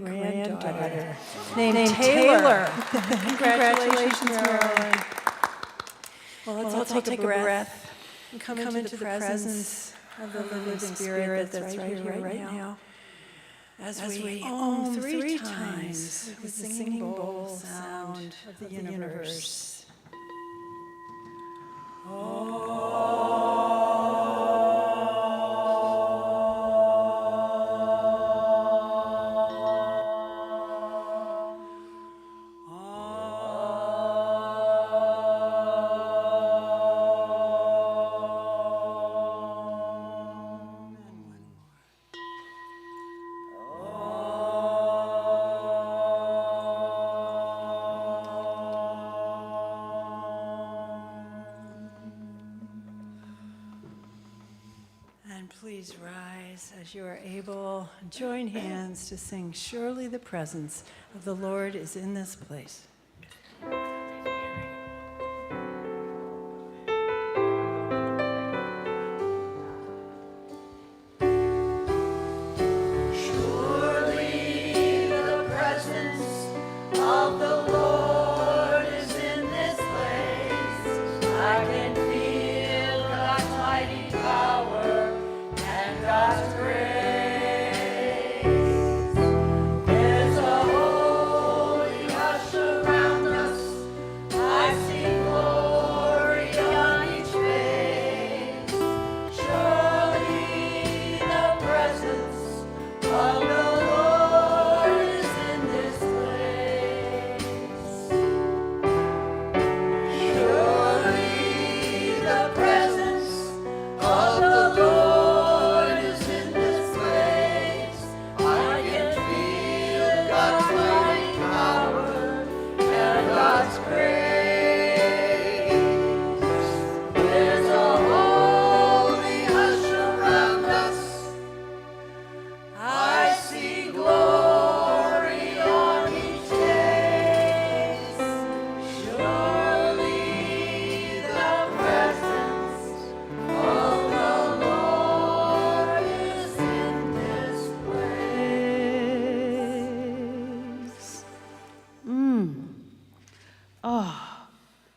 granddaughter named Taylor. Congratulations, Marilyn. Well, let's all take a breath and come into the presence of the living spirit that's right here, right now. As we Om 3 times with the singing bowl sound of the universe. Please rise as you are able and join hands to sing, "Surely the presence of the Lord is in this place."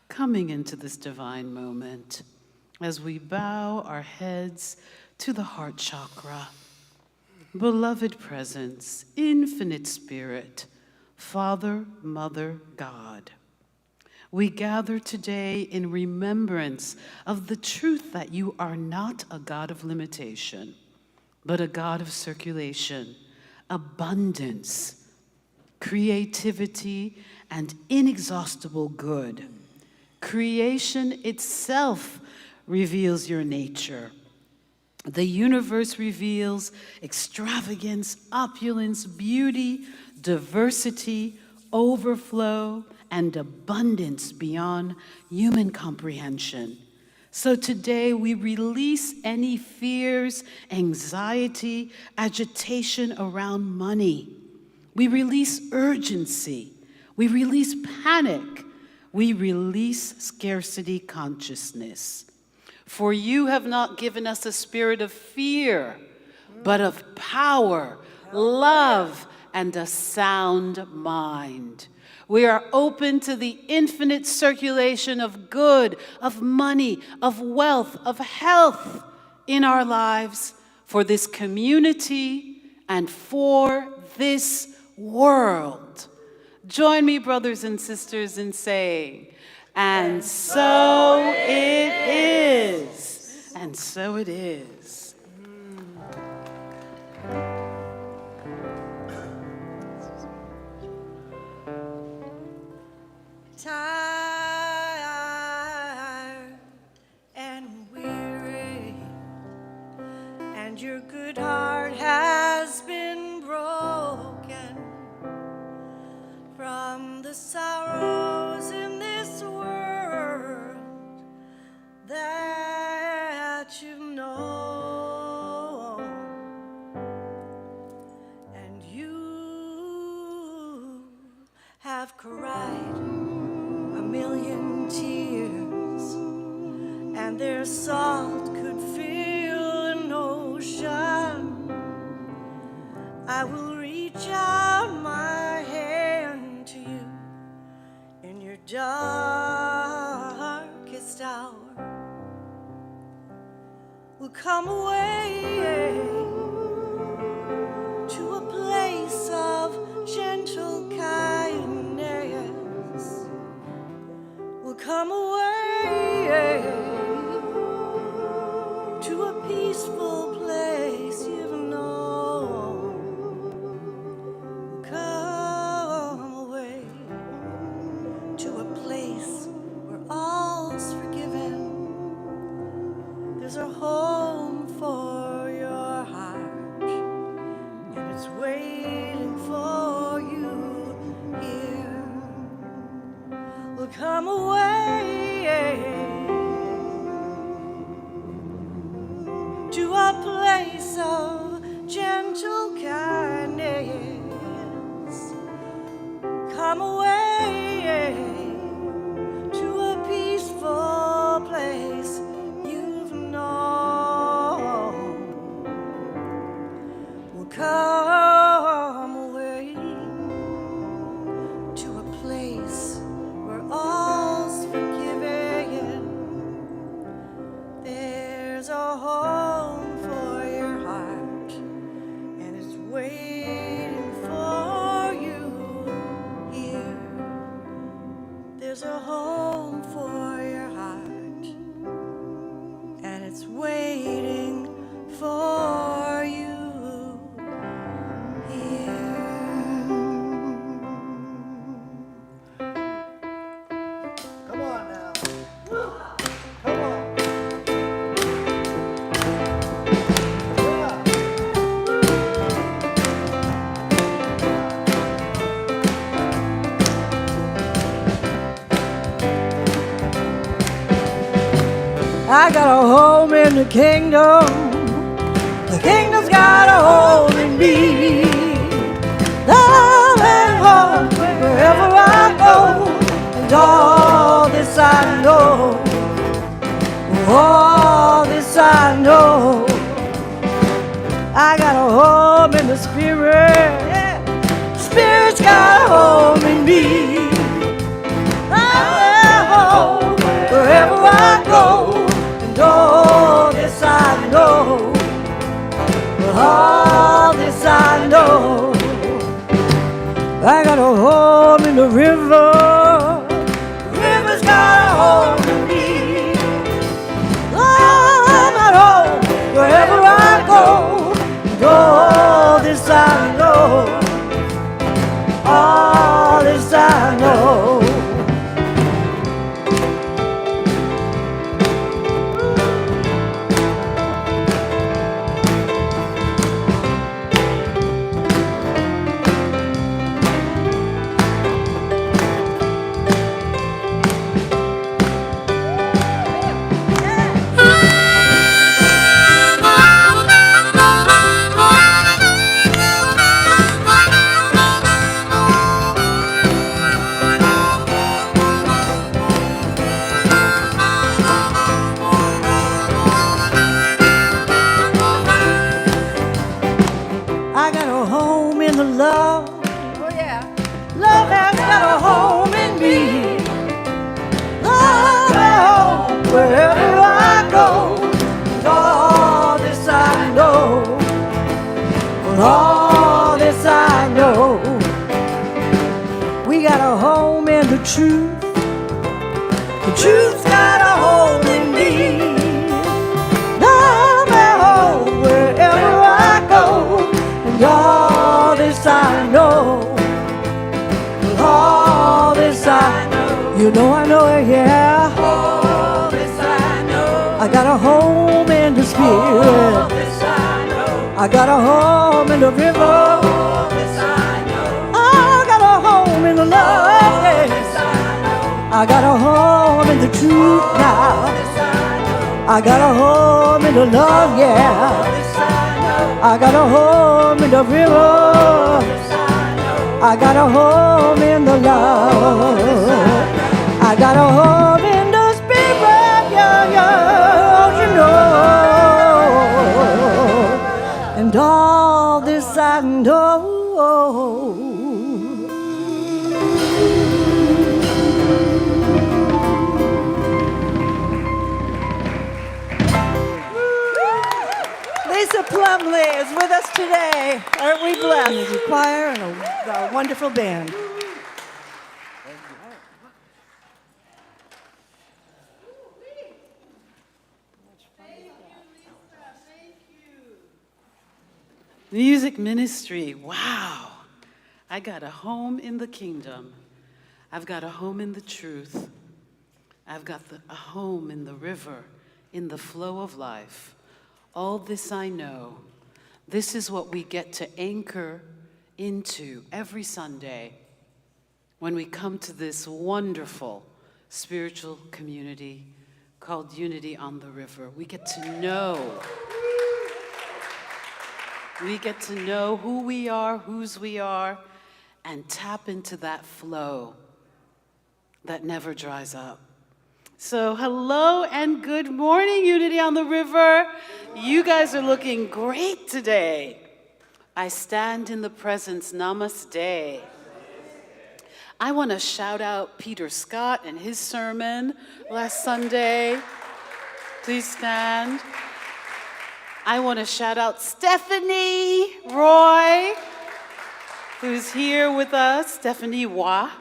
Coming into this divine moment as we bow our heads to the heart chakra. Beloved presence, infinite spirit, Father, Mother, God. We gather today in remembrance of the truth that you are not a God of limitation, but a God of circulation, abundance, creativity, and inexhaustible good. Creation itself reveals your nature. The universe reveals extravagance, opulence, beauty, diversity, overflow, and abundance beyond human comprehension. So today we release any fears, anxiety, agitation around money. We release urgency. We release panic. We release scarcity consciousness. For you have not given us a spirit of fear, but of power, love, and a sound mind. We are open to the infinite circulation of good, of money, of wealth, of health in our lives for this community and for this world. Join me, brothers and sisters, in saying, "And so it is, and so it is." Tired and weary, and your good heart has been broken from the sorrows in this world that you've known, and you have cried a million tears, and their salt could fill an ocean. I will reach out darkest hour will come away to a place of gentle kindness, will come away to a peaceful place you've known, will come away to a place where all's forgiven. There's a home for your heart, and it's waiting for you here. We'll come away to a place of gentle kindness. Come away to a peaceful place you've known. We'll come away to a place where all's forgiven. There's a home for your heart, and it's waiting for you here. There's a home for your heart, and it's waiting for you here. Come on now. Come on. I got a home in the kingdom. The kingdom's got a home in me. Love and home wherever I go. And all this I know. All this I know. I got a home in the spirit. Spirit's got a home in me. Wherever I go, and all this I know, all this I know. I got a home in the river, the river's got a home in me. I'm at home wherever I go, and all this I know, all this I know. I got a home in the love. Oh yeah. Love has got a home in me. Love at home wherever I go. And all this I know. And all this I know. We got a home in the truth. The truth's got a home in me. Love at home wherever I go. And all this I know, all this I know. You know I know it, yeah. All this I know. I got a home in the spirit. All this I know. I got a home in the river. All this I know. I got a home in the love. All this I know. I got a home in the truth now. All this I know. I got a home in the love, yeah. I got a home in the river. I got a home in the love. I got a home in the spirit, yeah, yeah, you know. And all this I know. Aren't we blessed? A choir and a wonderful band. Music ministry, wow. I got a home in the kingdom. I've got a home in the truth. I've got a home in the river, in the flow of life. All this I know. This is what we get to anchor into every Sunday when we come to this wonderful spiritual community called Unity on the River. We get to know. We get to know who we are, whose we are, and tap into that flow that never dries up. So hello and good morning, Unity on the River. You guys are looking great today. I stand in the presence, namaste. I want to shout out Peter Scott and his sermon last Sunday. Please stand. I want to shout out Stephanie Roy, who's here with us, Stephanie Wah.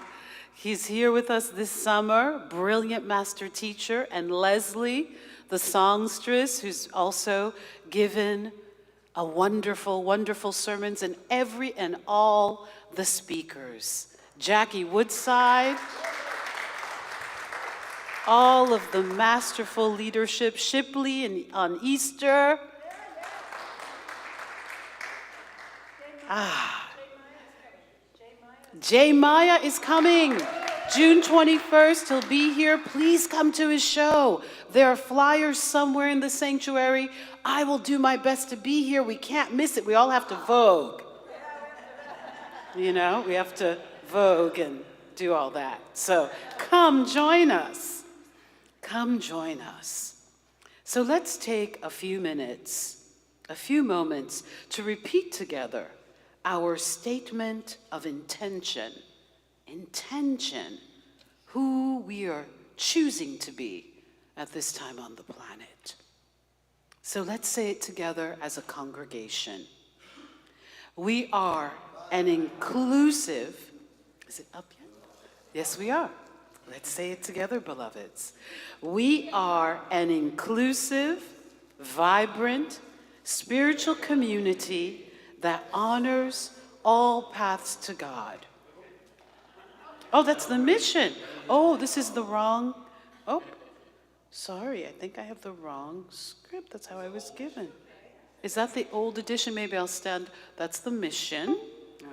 He's here with us this summer, brilliant master teacher, and Leslie, the songstress, who's also given a wonderful, wonderful sermons, and every and all the speakers. Jackie Woodside, all of the masterful leadership, Shipley on Easter. Jay Maya is coming. June 21st, he'll be here. Please come to his show. There are flyers somewhere in the sanctuary. I will do my best to be here. We can't miss it. We all have to vogue. You know, we have to vogue and do all that. So come join us. Come join us. So let's take a few minutes, a few moments to repeat together our statement of intention. Intention, who we are choosing to be at this time on the planet. So let's say it together as a congregation. We are an inclusive, is it up yet? Yes, we are. Let's say it together, beloveds. We are an inclusive, vibrant, spiritual community that honors all paths to God. Oh, that's the mission. Oh, this is the wrong, oh, sorry, I think I have the wrong script. That's how I was given. Is that the old edition? Maybe I'll stand, that's the mission.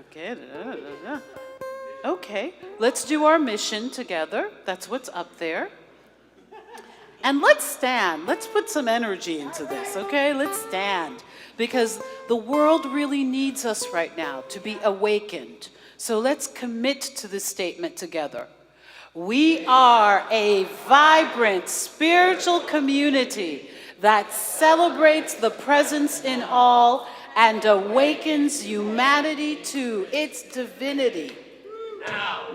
Okay, Okay, let's do our mission together. That's what's up there. And let's stand. Let's put some energy into this, okay? Let's stand. Because the world really needs us right now to be awakened. So let's commit to this statement together. We are a vibrant spiritual community that celebrates the presence in all and awakens humanity to its divinity.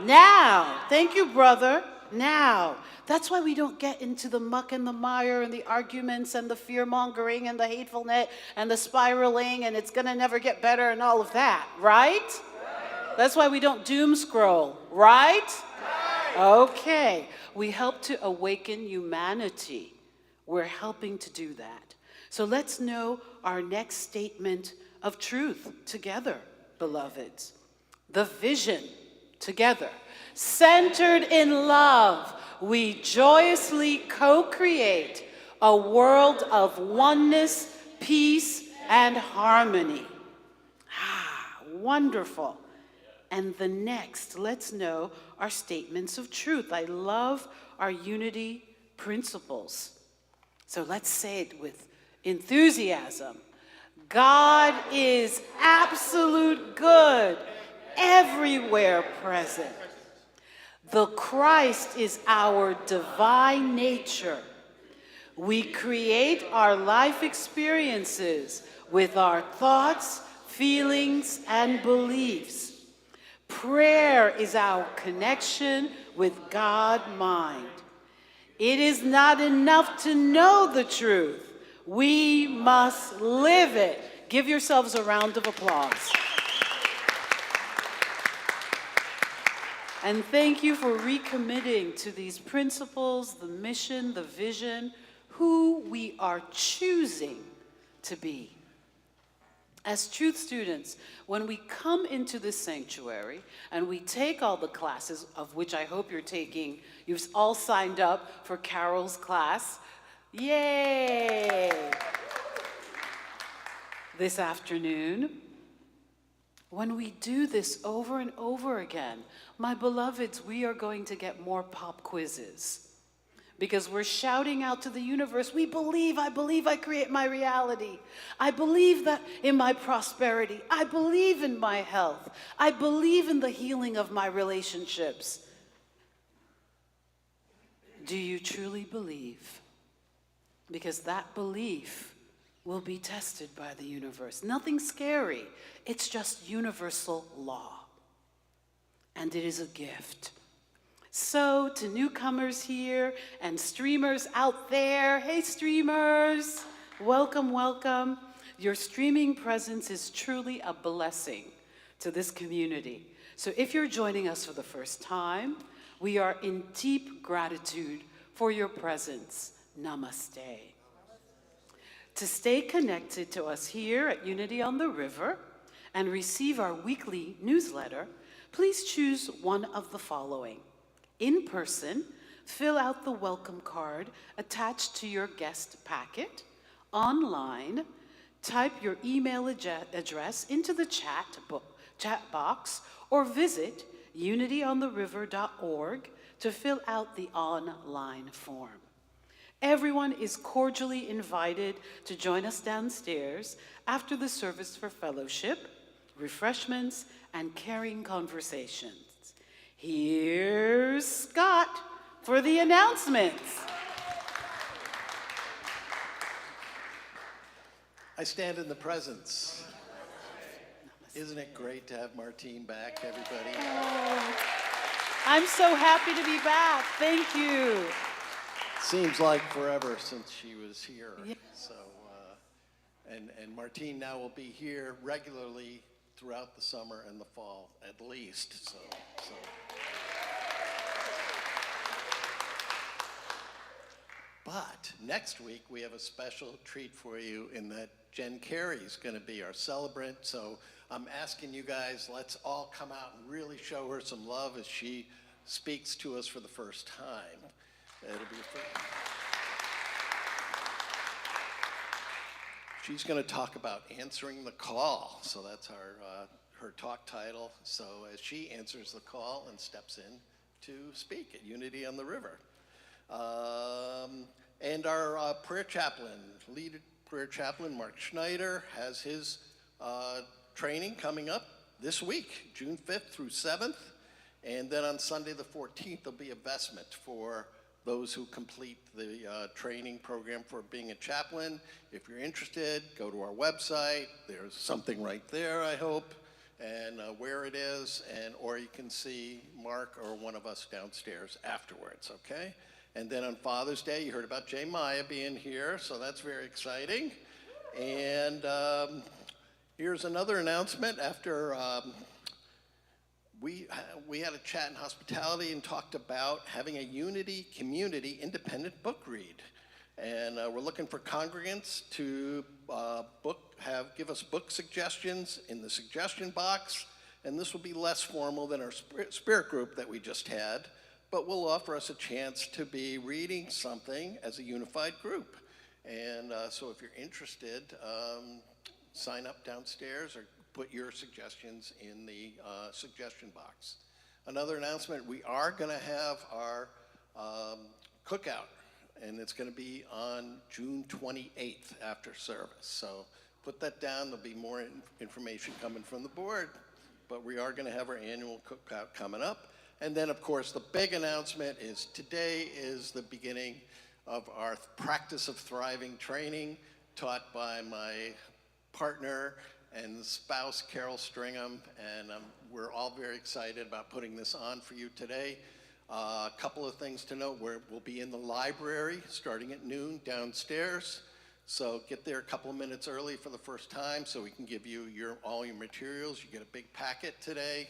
Now. Thank you, brother. Now. That's why we don't get into the muck and the mire and the arguments and the fear-mongering and the hatefulness and the spiraling and it's going to never get better and all of that, right? That's why we don't doom scroll, right? Okay. We help to awaken humanity. We're helping to do that. So let's know our next statement of truth together, beloveds. The vision together. Centered in love, we joyously co-create a world of oneness, peace, and harmony. Wonderful. And the next, let's know our statements of truth. I love our unity principles. So let's say it with enthusiasm. God is absolute good, everywhere present. The Christ is our divine nature. We create our life experiences with our thoughts, feelings, and beliefs. Prayer is our connection with God-mind. It is not enough to know the truth. We must live it. Give yourselves a round of applause. And thank you for recommitting to these principles, the mission, the vision, who we are choosing to be. As truth students, when we come into this sanctuary and we take all the classes, of which I hope you're taking, you've all signed up for Carol's class. Yay! This afternoon, when we do this over and over again, my beloveds, we are going to get more pop quizzes. Because we're shouting out to the universe, I believe I create my reality. I believe that in my prosperity. I believe in my health. I believe in the healing of my relationships. Do you truly believe? Because that belief will be tested by the universe. Nothing scary. It's just universal law. And it is a gift. So, to newcomers here and streamers out there, hey streamers, welcome, welcome. Your streaming presence is truly a blessing to this community. So if you're joining us for the first time, we are in deep gratitude for your presence. Namaste. To stay connected to us here at Unity on the River and receive our weekly newsletter, please choose one of the following. In person, fill out the welcome card attached to your guest packet. Online, type your email address into the chat box or visit unityontheriver.org to fill out the online form. Everyone is cordially invited to join us downstairs after the service for fellowship, refreshments, and caring conversations. Here's Scott for the announcements. I stand in the presence. Isn't it great to have Martine back, everybody? Oh, I'm so happy to be back. Thank you. Seems like forever since she was here. Yeah. So, and Martine now will be here regularly throughout the summer and the fall, at least. So. But next week we have a special treat for you in that Jen Carey's going to be our celebrant. So I'm asking you guys, let's all come out and really show her some love as she speaks to us for the first time. It'll be She's going to talk about answering the call. So that's her talk title. So as she answers the call and steps in to speak at Unity on the River. And our prayer chaplain, lead prayer chaplain Mark Schneider, has his training coming up this week, June 5th through 7th. And then on Sunday the 14th, there'll be a vestment for those who complete the training program for being a chaplain. If you're interested, go to our website. There's something right there, I hope, and where it is, or you can see Mark or one of us downstairs afterwards, okay? And then on Father's Day, you heard about Jay Maya being here, so that's very exciting. And here's another announcement. After we had a chat in hospitality and talked about having a Unity community independent book read. And we're looking for congregants to give us book suggestions in the suggestion box. And this will be less formal than our spirit group that we just had, but will offer us a chance to be reading something as a unified group. And so if you're interested, sign up downstairs or put your suggestions in the suggestion box. Another announcement, we are gonna have our cookout, and it's gonna be on June 28th after service. So put that down, there'll be more information coming from the board, but we are gonna have our annual cookout coming up. And then of course, the big announcement is today is the beginning of our Practice of Thriving training taught by my partner and spouse, Carol Stringham, and we're all very excited about putting this on for you today. A couple of things to note, we'll be in the library starting at noon downstairs. So get there a couple of minutes early for the first time so we can give you all your materials. You get a big packet today.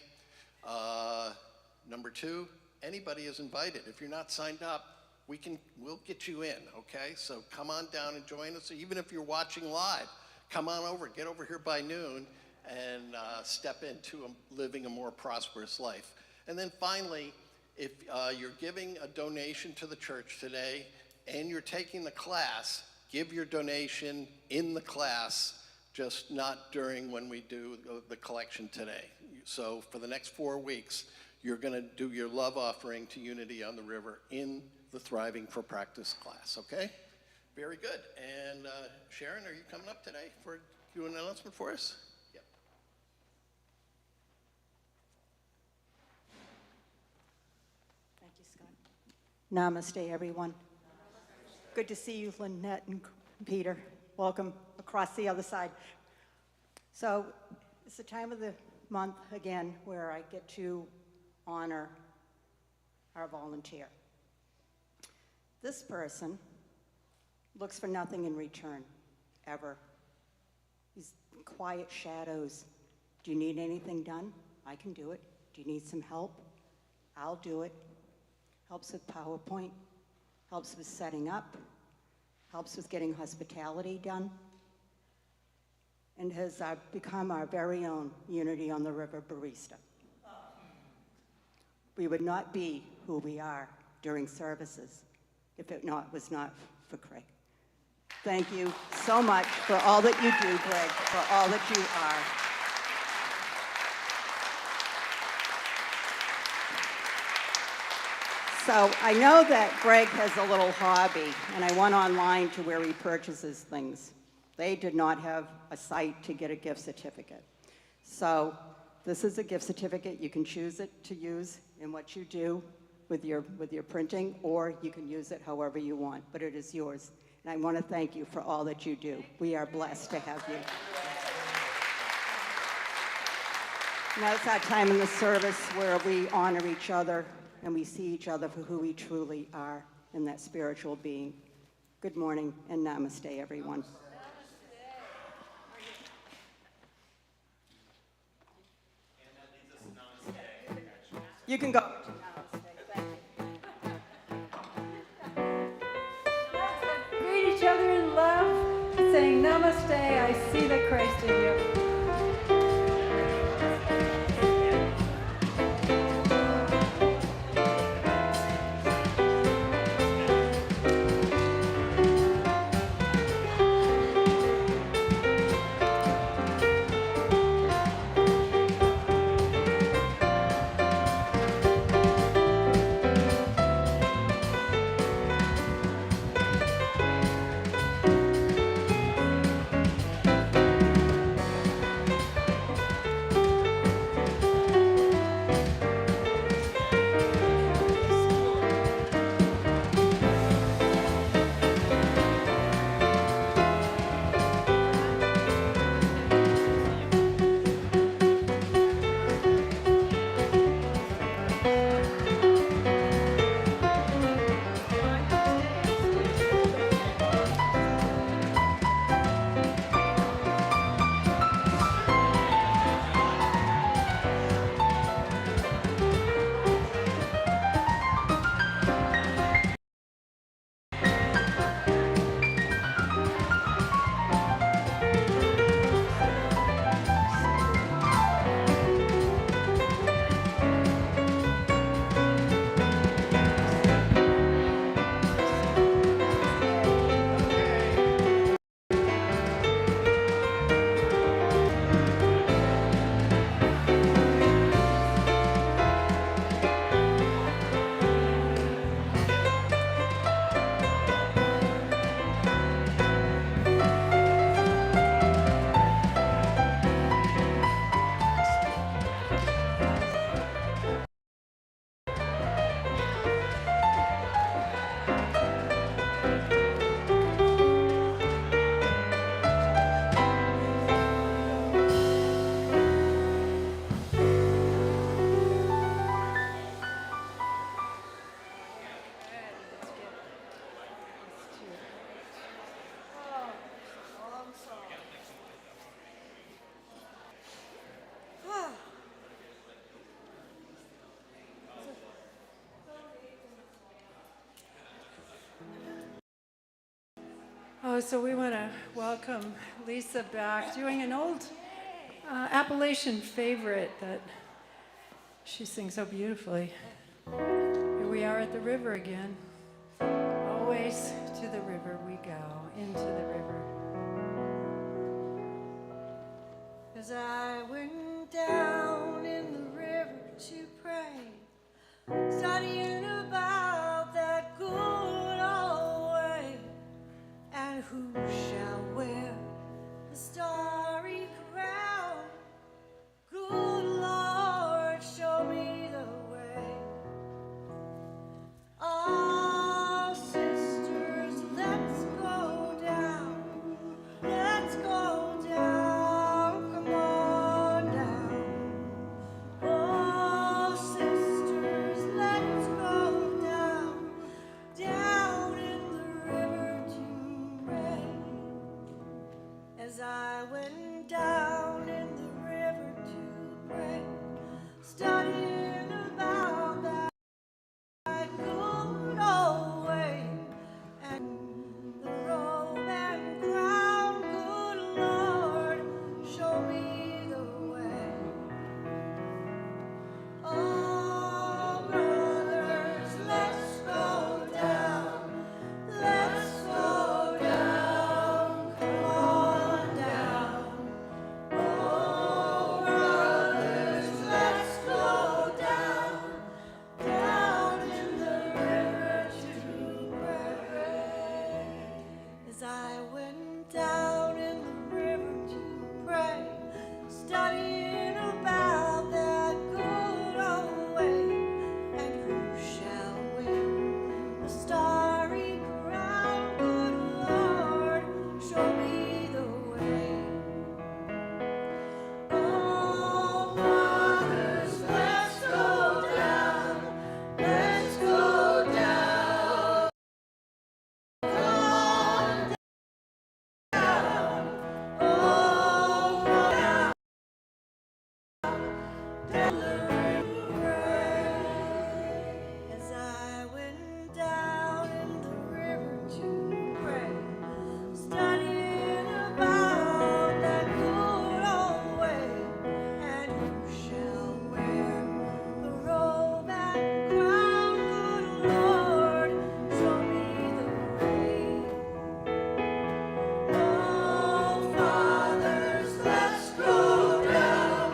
Number two, anybody is invited. If you're not signed up, we'll get you in, okay? So come on down and join us. Even if you're watching live, come on over, get over here by noon and step into living a more prosperous life. And then finally, if you're giving a donation to the church today and you're taking the class, give your donation in the class, just not during when we do the collection today. So for the next 4 weeks, you're going to do your love offering to Unity on the River in the Thriving for Practice class, okay? Very good. And Sharon, are you coming up today for doing an announcement for us? Yep. Thank you, Scott. Namaste, everyone. Good to see you, Lynette and Peter. Welcome across the other side. So it's the time of the month, again, where I get to honor our volunteer. This person looks for nothing in return, ever. These quiet shadows. Do you need anything done? I can do it. Do you need some help? I'll do it. Helps with PowerPoint, helps with setting up, helps with getting hospitality done, and has become our very own Unity on the River barista. We would not be who we are during services if it was not for Craig. Thank you so much for all that you do, Greg, for all that you are. So I know that Greg has a little hobby, and I went online to where he purchases things. They did not have a site to get a gift certificate. So this is a gift certificate. You can choose it to use in what you do with your printing, or you can use it however you want, but it is yours. And I want to thank you for all that you do. We are blessed to have you. Now it's our time in the service where we honor each other and we see each other for who we truly are in that spiritual being. Good morning and namaste, everyone. You can go. Greet each other in love, saying namaste, I see the Christ in you. Oh, so we want to welcome Lisa back, doing an old Appalachian favorite that she sings so beautifully. Here we are at the river again. Always to the river we go, into the river. As I went down in the river to pray, studying about that good old way, and who shall wear the starry crown? Good Lord, show me the way. Oh, sisters, let's go down. Let's go down. Come on down. Oh, sisters, let's go down. Down in the river to pray. As I went down in the river to pray, studying about that good old way, and the robe and crown, good Lord, show me the way. Oh, brothers, let's go down. Let's go down. Come on down. Oh, brothers, let's go down. Down in the river to pray. As I went down in the river to pray, studying about that good old way, and who shall win the starry crown? Good Lord, show me the way. Oh, brothers, let's go down. Let's go down. Come on down. Oh, down. Down the river. As I went down in the river to pray, studying about that good old way, and who shall wear the robe and crown? Good Lord, show me the way. Oh, fathers, let's go down.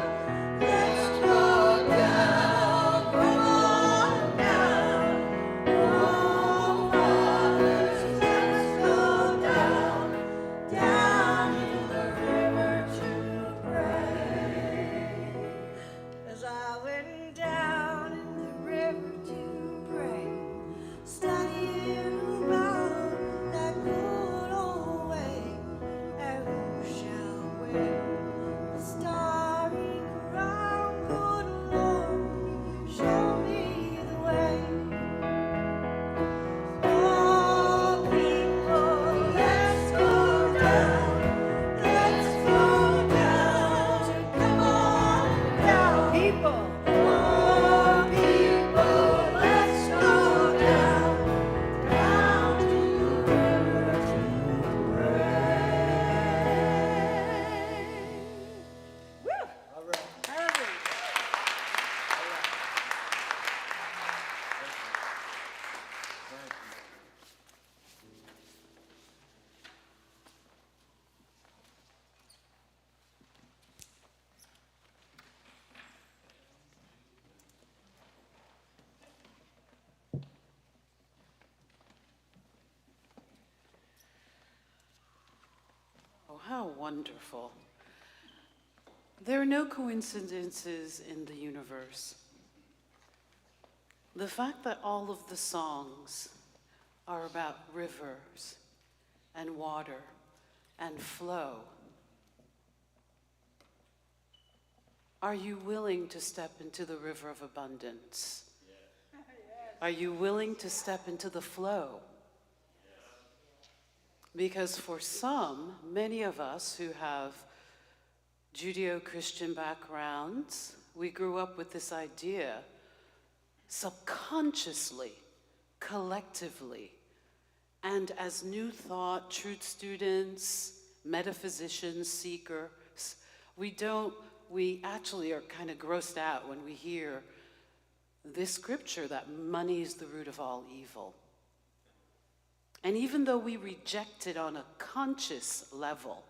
Let's go down. Come on down. Oh, fathers, let's go down. Down in the river to pray. As I went down in the river to pray, studying about that good old way, and who shall wear the starry crown? Good Lord, show me the way. Oh, people, let's go down. Let's go down. Come on down, people. Oh, people, let's go down. Down to the river to pray. Woo! All right. Oh, how wonderful. There are no coincidences in the universe. The fact that all of the songs are about rivers and water and flow. Are you willing to step into the river of abundance? Are you willing to step into the flow? Because for some, many of us who have Judeo-Christian backgrounds, we grew up with this idea subconsciously, collectively, And as New Thought, truth students, metaphysicians, seekers, we actually are kind of grossed out when we hear this scripture that money is the root of all evil. And even though we reject it on a conscious level,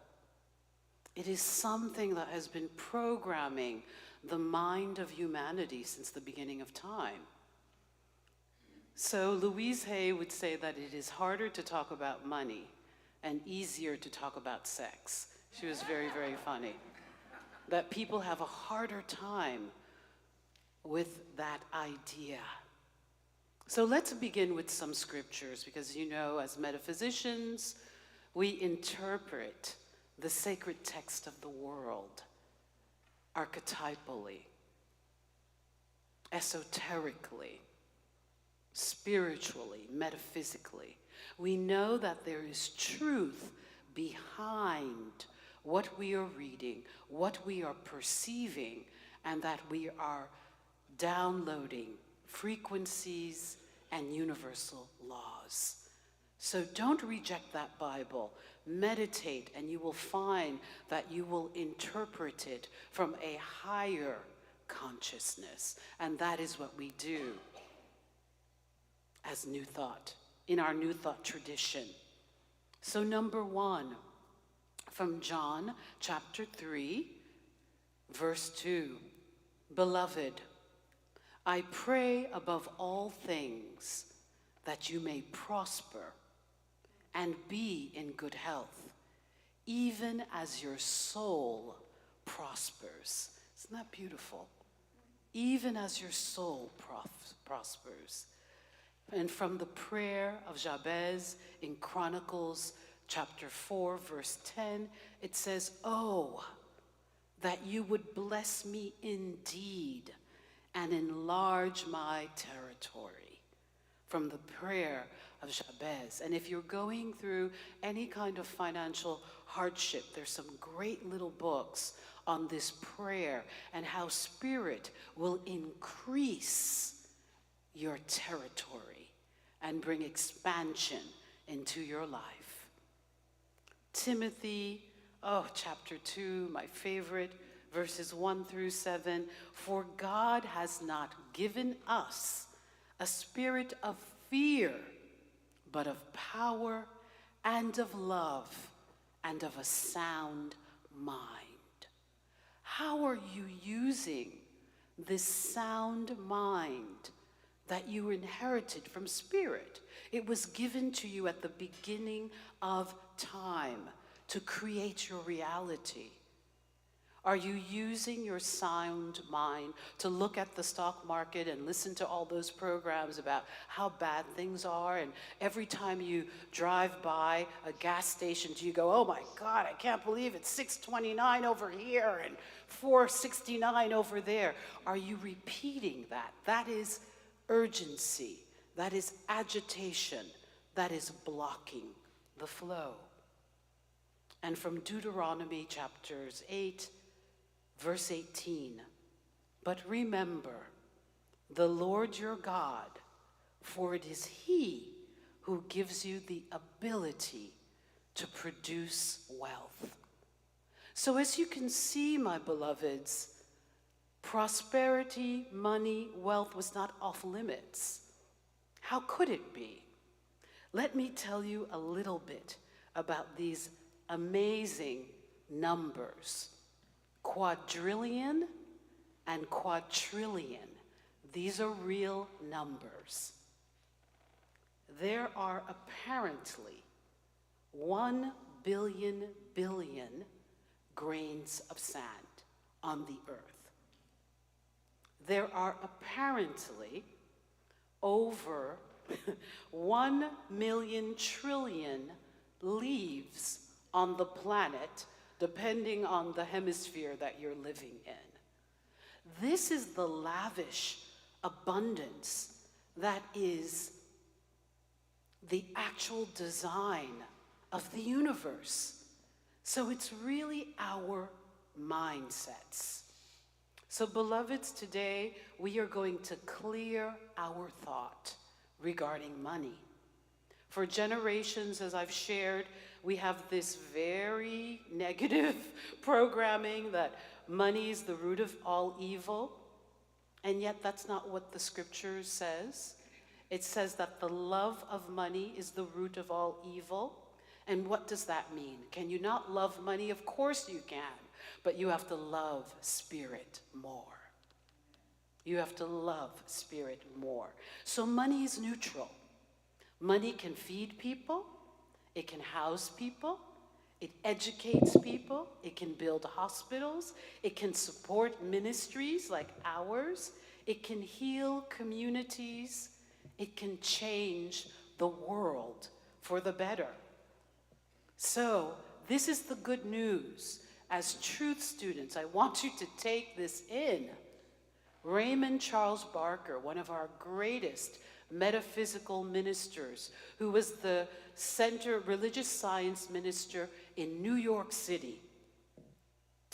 it is something that has been programming the mind of humanity since the beginning of time. So Louise Hay would say that it is harder to talk about money and easier to talk about sex. She was very, very funny. That people have a harder time with that idea. So let's begin with some scriptures, because you know, as metaphysicians, we interpret the sacred text of the world archetypally, esoterically, spiritually, metaphysically. We know that there is truth behind what we are reading, what we are perceiving, and that we are downloading frequencies and universal laws. So don't reject that Bible. Meditate, and you will find that you will interpret it from a higher consciousness. And that is what we do as New Thought, in our New Thought tradition. So number 1, from John chapter 3, verse 2. Beloved, I pray above all things that you may prosper and be in good health, even as your soul prospers. Isn't that beautiful? Even as your soul prospers. And from the prayer of Jabez in Chronicles chapter 4, verse 10, it says, "Oh, that you would bless me indeed and enlarge my territory." From the prayer of Jabez. And if you're going through any kind of financial hardship, there's some great little books on this prayer and how Spirit will increase your territory and bring expansion into your life. Timothy, chapter 2, my favorite, verses 1 through 7. For God has not given us a spirit of fear, but of power and of love and of a sound mind. How are you using this sound mind that you inherited from Spirit? It was given to you at the beginning of time to create your reality. Are you using your sound mind to look at the stock market and listen to all those programs about how bad things are? And every time you drive by a gas station, do you go, oh my God, I can't believe it's $6.29 over here and $4.69 over there? Are you repeating that? That is urgency. That is agitation. That is blocking the flow. And from Deuteronomy chapters 8, verse 18, but remember the Lord your God, for it is He who gives you the ability to produce wealth. So as you can see, my beloveds, prosperity, money, wealth was not off limits. How could it be? Let me tell you a little bit about these amazing numbers. Quadrillion and quadrillion. These are real numbers. There are apparently 1 billion grains of sand on the earth. There are apparently over 1 million trillion leaves on the planet, depending on the hemisphere that you're living in. This is the lavish abundance that is the actual design of the universe. So it's really our mindsets. So beloveds, today we are going to clear our thought regarding money. For generations, as I've shared, we have this very negative programming that money is the root of all evil, and yet that's not what the scripture says. It says that the love of money is the root of all evil. And what does that mean? Can you not love money? Of course you can, but you have to love spirit more. You have to love spirit more. So money is neutral. Money can feed people, it can house people, it educates people, it can build hospitals, it can support ministries like ours, it can heal communities, it can change the world for the better. So this is the good news. As truth students, I want you to take this in. Raymond Charles Barker, one of our greatest metaphysical ministers, who was the religious science minister in New York City,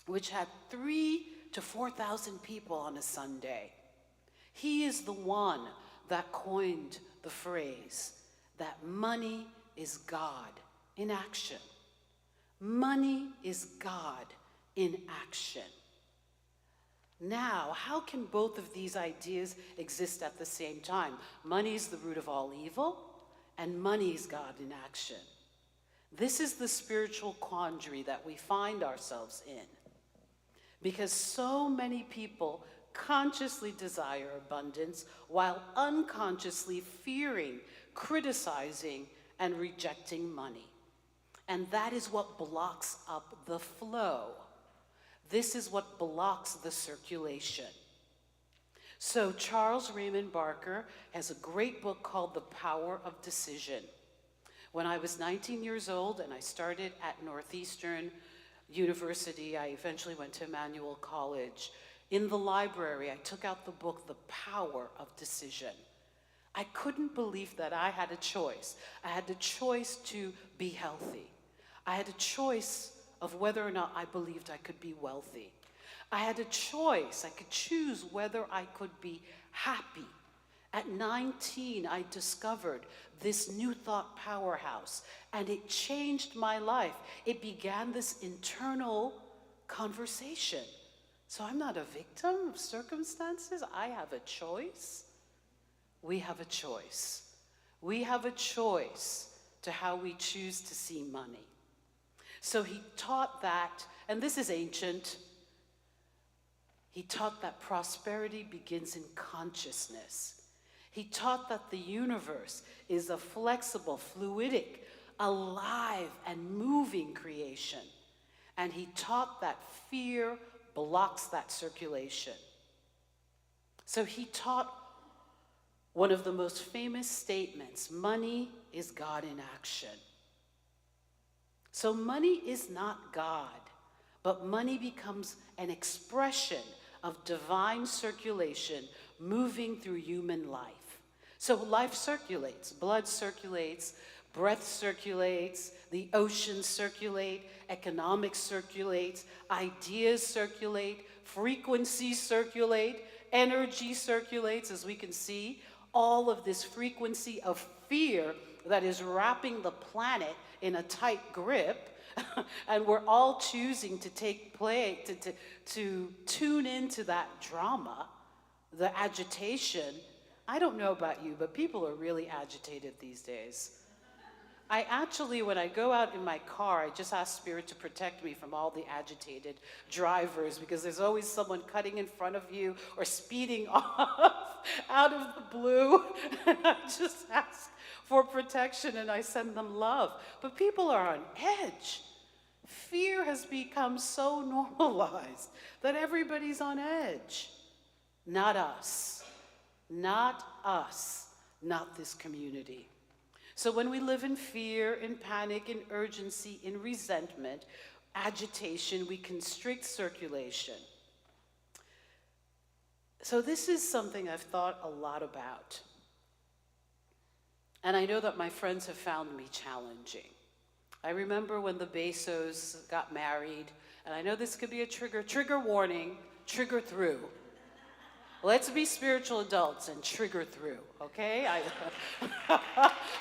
which had 3,000 to 4,000 people on a Sunday. He is the one that coined the phrase that money is God in action. Money is God in action. Now, how can both of these ideas exist at the same time? Money is the root of all evil, and money is God in action. This is the spiritual quandary that we find ourselves in, because so many people consciously desire abundance while unconsciously fearing, criticizing, and rejecting money. And that is what blocks up the flow. This is what blocks the circulation. So Charles Raymond Barker has a great book called The Power of Decision. When I was 19 years old and I started at Northeastern University, I eventually went to Emmanuel College. In the library, I took out the book, The Power of Decision. I couldn't believe that I had a choice. I had the choice to be healthy. I had a choice of whether or not I believed I could be wealthy. I had a choice. I could choose whether I could be happy. At 19, I discovered this new thought powerhouse, and it changed my life. It began this internal conversation. So I'm not a victim of circumstances. I have a choice. We have a choice. We have a choice to how we choose to see money. So he taught that, and this is ancient, he taught that prosperity begins in consciousness. He taught that the universe is a flexible, fluidic, alive, and moving creation. And he taught that fear blocks that circulation. So he taught one of the most famous statements, money is God in action. So money is not God, but money becomes an expression of divine circulation moving through human life. So life circulates, blood circulates, breath circulates, the oceans circulate, economics circulates, ideas circulate, frequencies circulate, energy circulates, as we can see. All of this frequency of fear that is wrapping the planet in a tight grip, and we're all choosing to to tune into that drama, the agitation. I don't know about you, but people are really agitated these days. I actually, when I go out in my car, I just ask Spirit to protect me from all the agitated drivers, because there's always someone cutting in front of you or speeding off out of the blue. And I just ask for protection and I send them love. But people are on edge. Fear has become so normalized that everybody's on edge. Not us. Not us. Not this community. So when we live in fear, in panic, in urgency, in resentment, agitation, we constrict circulation. So this is something I've thought a lot about. And I know that my friends have found me challenging. I remember when the Bezos got married, and I know this could be a trigger warning, trigger through. Let's be spiritual adults and trigger through, okay?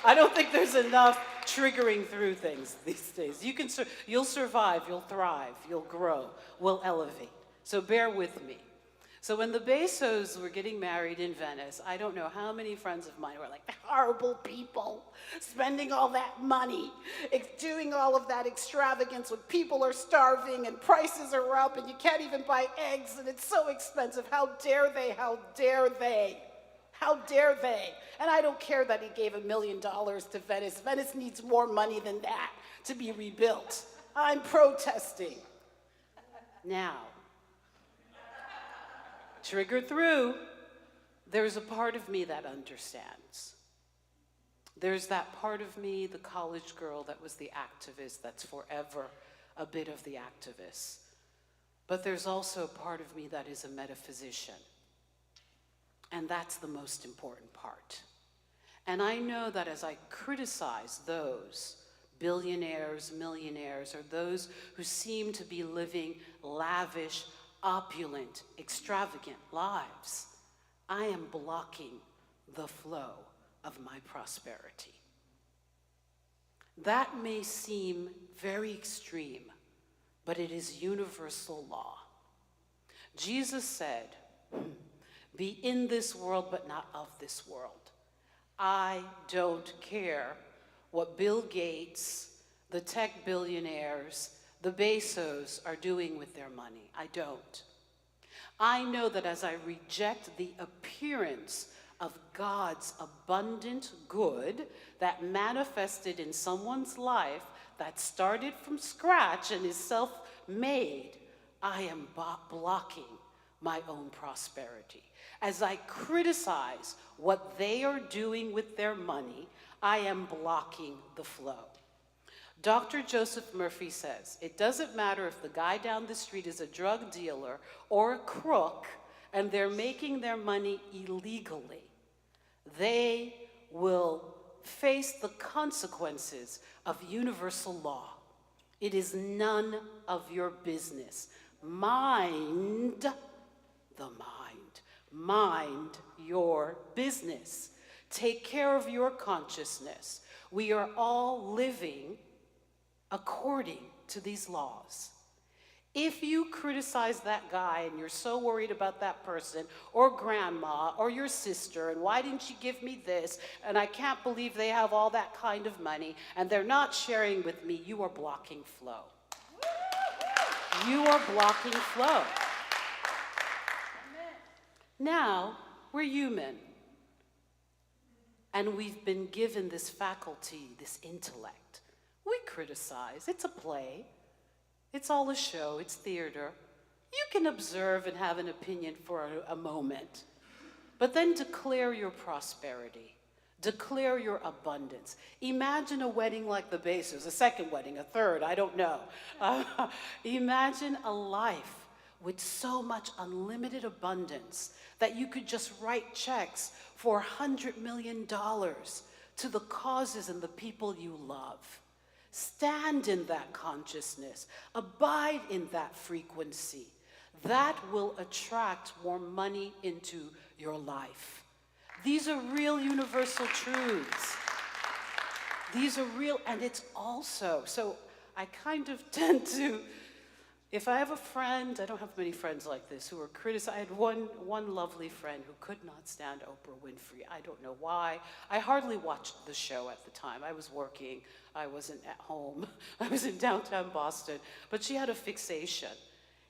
I don't think there's enough triggering through things these days. You'll survive, you'll thrive, you'll grow, we'll elevate. So bear with me. So when the Bezos were getting married in Venice, I don't know how many friends of mine were like, horrible people, spending all that money, doing all of that extravagance when people are starving and prices are up and you can't even buy eggs and it's so expensive. How dare they? How dare they? How dare they? And I don't care that he gave $1 million to Venice. Venice needs more money than that to be rebuilt. I'm protesting. Now, trigger through, there's a part of me that understands. There's that part of me, the college girl that was the activist, that's forever a bit of the activist. But there's also a part of me that is a metaphysician. And that's the most important part. And I know that as I criticize those billionaires, millionaires, or those who seem to be living lavish, opulent, extravagant lives, I am blocking the flow of my prosperity. That may seem very extreme, but it is universal law. Jesus said, be in this world, but not of this world. I don't care what Bill Gates, the tech billionaires, the Bezos are doing with their money. I don't. I know that as I reject the appearance of God's abundant good that manifested in someone's life that started from scratch and is self-made, I am blocking my own prosperity. As I criticize what they are doing with their money, I am blocking the flow. Dr. Joseph Murphy says, it doesn't matter if the guy down the street is a drug dealer or a crook and they're making their money illegally. They will face the consequences of universal law. It is none of your business. Mind the mind. Mind your business. Take care of your consciousness. We are all living according to these laws. If you criticize that guy and you're so worried about that person or grandma or your sister and why didn't you give me this and I can't believe they have all that kind of money and they're not sharing with me, you are blocking flow. You are blocking flow. Now, we're human. And we've been given this faculty, this intellect. We criticize. It's a play. It's all a show. It's theater. You can observe and have an opinion for a moment, but then declare your prosperity. Declare your abundance. Imagine a wedding like the Bezos, a second wedding, a third, I don't know. Imagine a life with so much unlimited abundance that you could just write checks for $100 million to the causes and the people you love. Stand in that consciousness. Abide in that frequency. That will attract more money into your life. These are real universal truths. These are real, and it's also, so I kind of tend to, if I have a friend, I don't have many friends like this who are criticized. I had one lovely friend who could not stand Oprah Winfrey. I don't know why. I hardly watched the show at the time. I was working. I wasn't at home. I was in downtown Boston. But she had a fixation.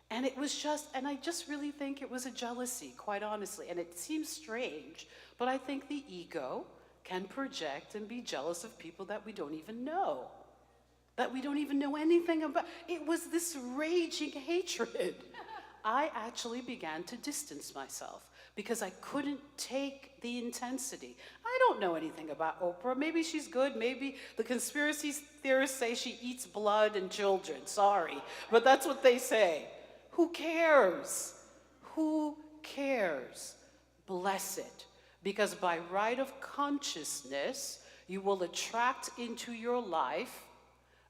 And it was just, and I just really think it was a jealousy, quite honestly. And it seems strange, but I think the ego can project and be jealous of people that we don't even know. That we don't even know anything about. It was this raging hatred. I actually began to distance myself because I couldn't take the intensity. I don't know anything about Oprah. Maybe she's good. Maybe the conspiracy theorists say she eats blood and children. Sorry, but that's what they say. Who cares? Who cares? Bless it. Because by right of consciousness, you will attract into your life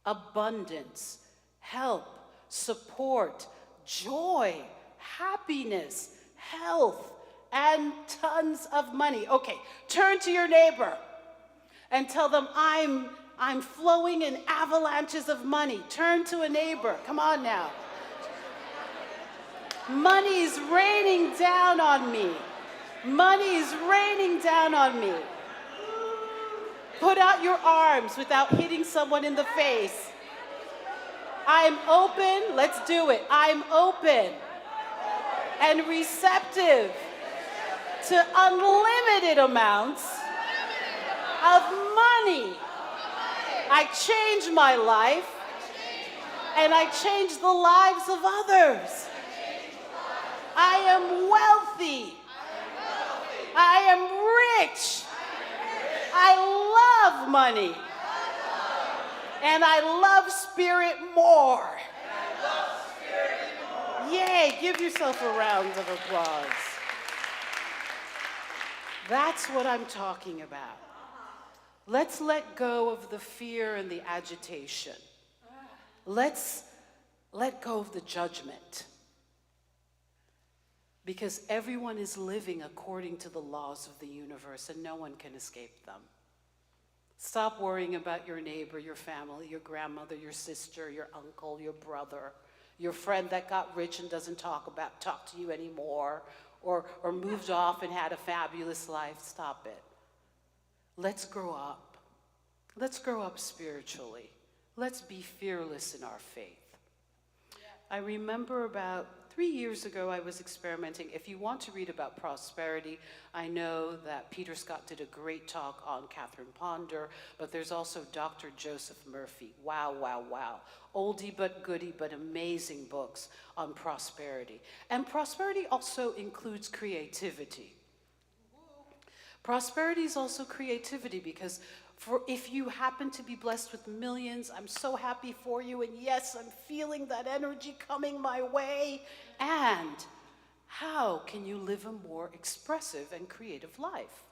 abundance, help, support, joy, happiness, health, and tons of money. Okay, turn to your neighbor and tell them, I'm flowing in avalanches of money. Turn to a neighbor. Come on now. Money's raining down on me. Money's raining down on me. Put out your arms without hitting someone in the face. I'm open. Let's do it. I'm open and receptive to unlimited amounts of money. I change my life and I change the lives of others. I am wealthy. I am rich. I love money. And I love spirit more. Yay, give yourself a round of applause. That's what I'm talking about. Let's let go of the fear and the agitation. Let's let go of the judgment. Because everyone is living according to the laws of the universe and no one can escape them. Stop worrying about your neighbor, your family, your grandmother, your sister, your uncle, your brother, your friend that got rich and doesn't talk to you anymore, or moved off and had a fabulous life. Stop it. Let's grow up. Let's grow up spiritually. Let's be fearless in our faith. I remember about 3 years ago, I was experimenting. If you want to read about prosperity, I know that Peter Scott did a great talk on Catherine Ponder, but there's also Dr. Joseph Murphy. Wow, wow, wow. Oldie but goodie, but amazing books on prosperity. And prosperity also includes creativity. Prosperity is also creativity because if you happen to be blessed with millions, I'm so happy for you, and yes, I'm feeling that energy coming my way. And how can you live a more expressive and creative life?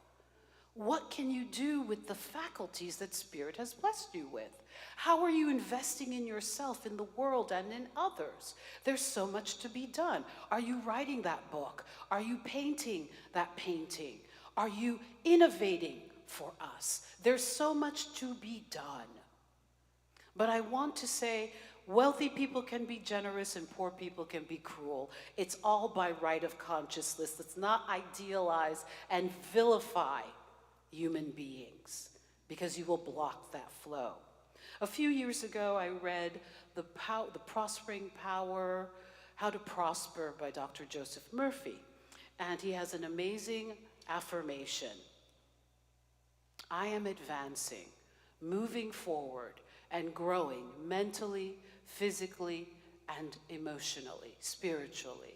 What can you do with the faculties that Spirit has blessed you with? How are you investing in yourself, in the world, and in others? There's so much to be done. Are you writing that book? Are you painting that painting? Are you innovating for us? There's so much to be done. But I want to say, wealthy people can be generous and poor people can be cruel. It's all by right of consciousness. Let's not idealize and vilify human beings because you will block that flow. A few years ago, I read The Prospering Power, How to Prosper by Dr. Joseph Murphy. And he has an amazing affirmation. I am advancing, moving forward, and growing mentally, physically, and emotionally, spiritually.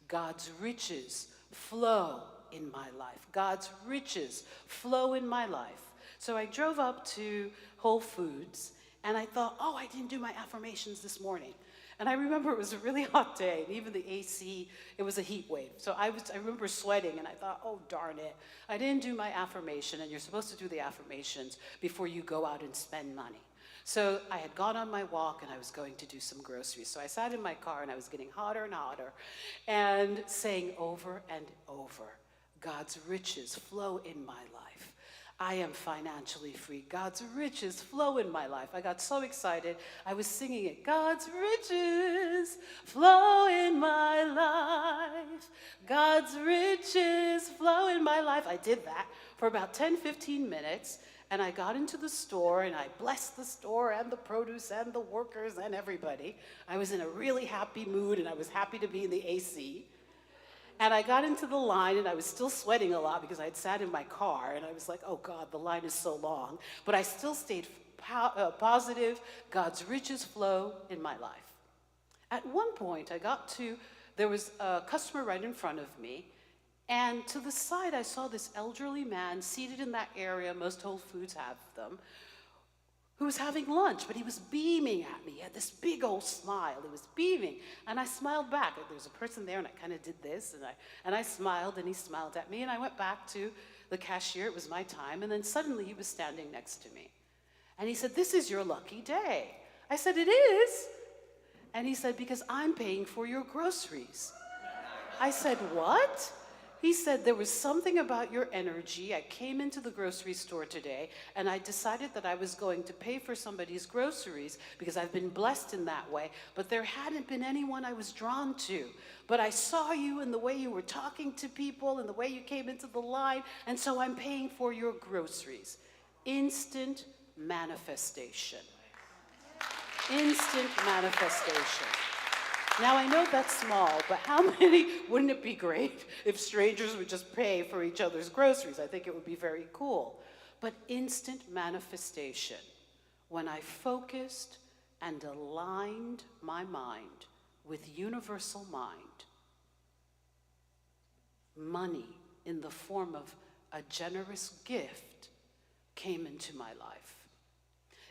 God's riches flow in my life. God's riches flow in my life. So I drove up to Whole Foods, and I thought, oh, I didn't do my affirmations this morning. And I remember it was a really hot day, and even the AC, it was a heat wave. So I remember sweating, and I thought, oh, darn it. I didn't do my affirmation, and you're supposed to do the affirmations before you go out and spend money. So I had gone on my walk, and I was going to do some groceries. So I sat in my car, and I was getting hotter and hotter, and saying over and over, God's riches flow in my life. I am financially free. God's riches flow in my life. I got so excited. I was singing it. God's riches flow in my life. God's riches flow in my life. I did that for about 10, 15 minutes. And I got into the store, and I blessed the store and the produce and the workers and everybody. I was in a really happy mood, and I was happy to be in the AC. And I got into the line, and I was still sweating a lot because I had sat in my car, and I was like, oh, God, the line is so long. But I still stayed positive. God's riches flow in my life. At one point, there was a customer right in front of me, and to the side, I saw this elderly man seated in that area, most Whole Foods have them, who was having lunch, but he was beaming at me. He had this big old smile. He was beaming, and I smiled back. There was a person there, and I kind of did this, and I smiled, and he smiled at me, and I went back to the cashier. It was my time, and then suddenly he was standing next to me, and he said, "This is your lucky day." I said, "It is?" And he said, "Because I'm paying for your groceries." I said, "What?" He said, there was something about your energy. I came into the grocery store today, and I decided that I was going to pay for somebody's groceries because I've been blessed in that way, but there hadn't been anyone I was drawn to. But I saw you in the way you were talking to people and the way you came into the line, and so I'm paying for your groceries. Instant manifestation. Instant manifestation. Now, I know that's small, but how many, wouldn't it be great if strangers would just pay for each other's groceries? I think it would be very cool. But instant manifestation, when I focused and aligned my mind with universal mind, money in the form of a generous gift came into my life.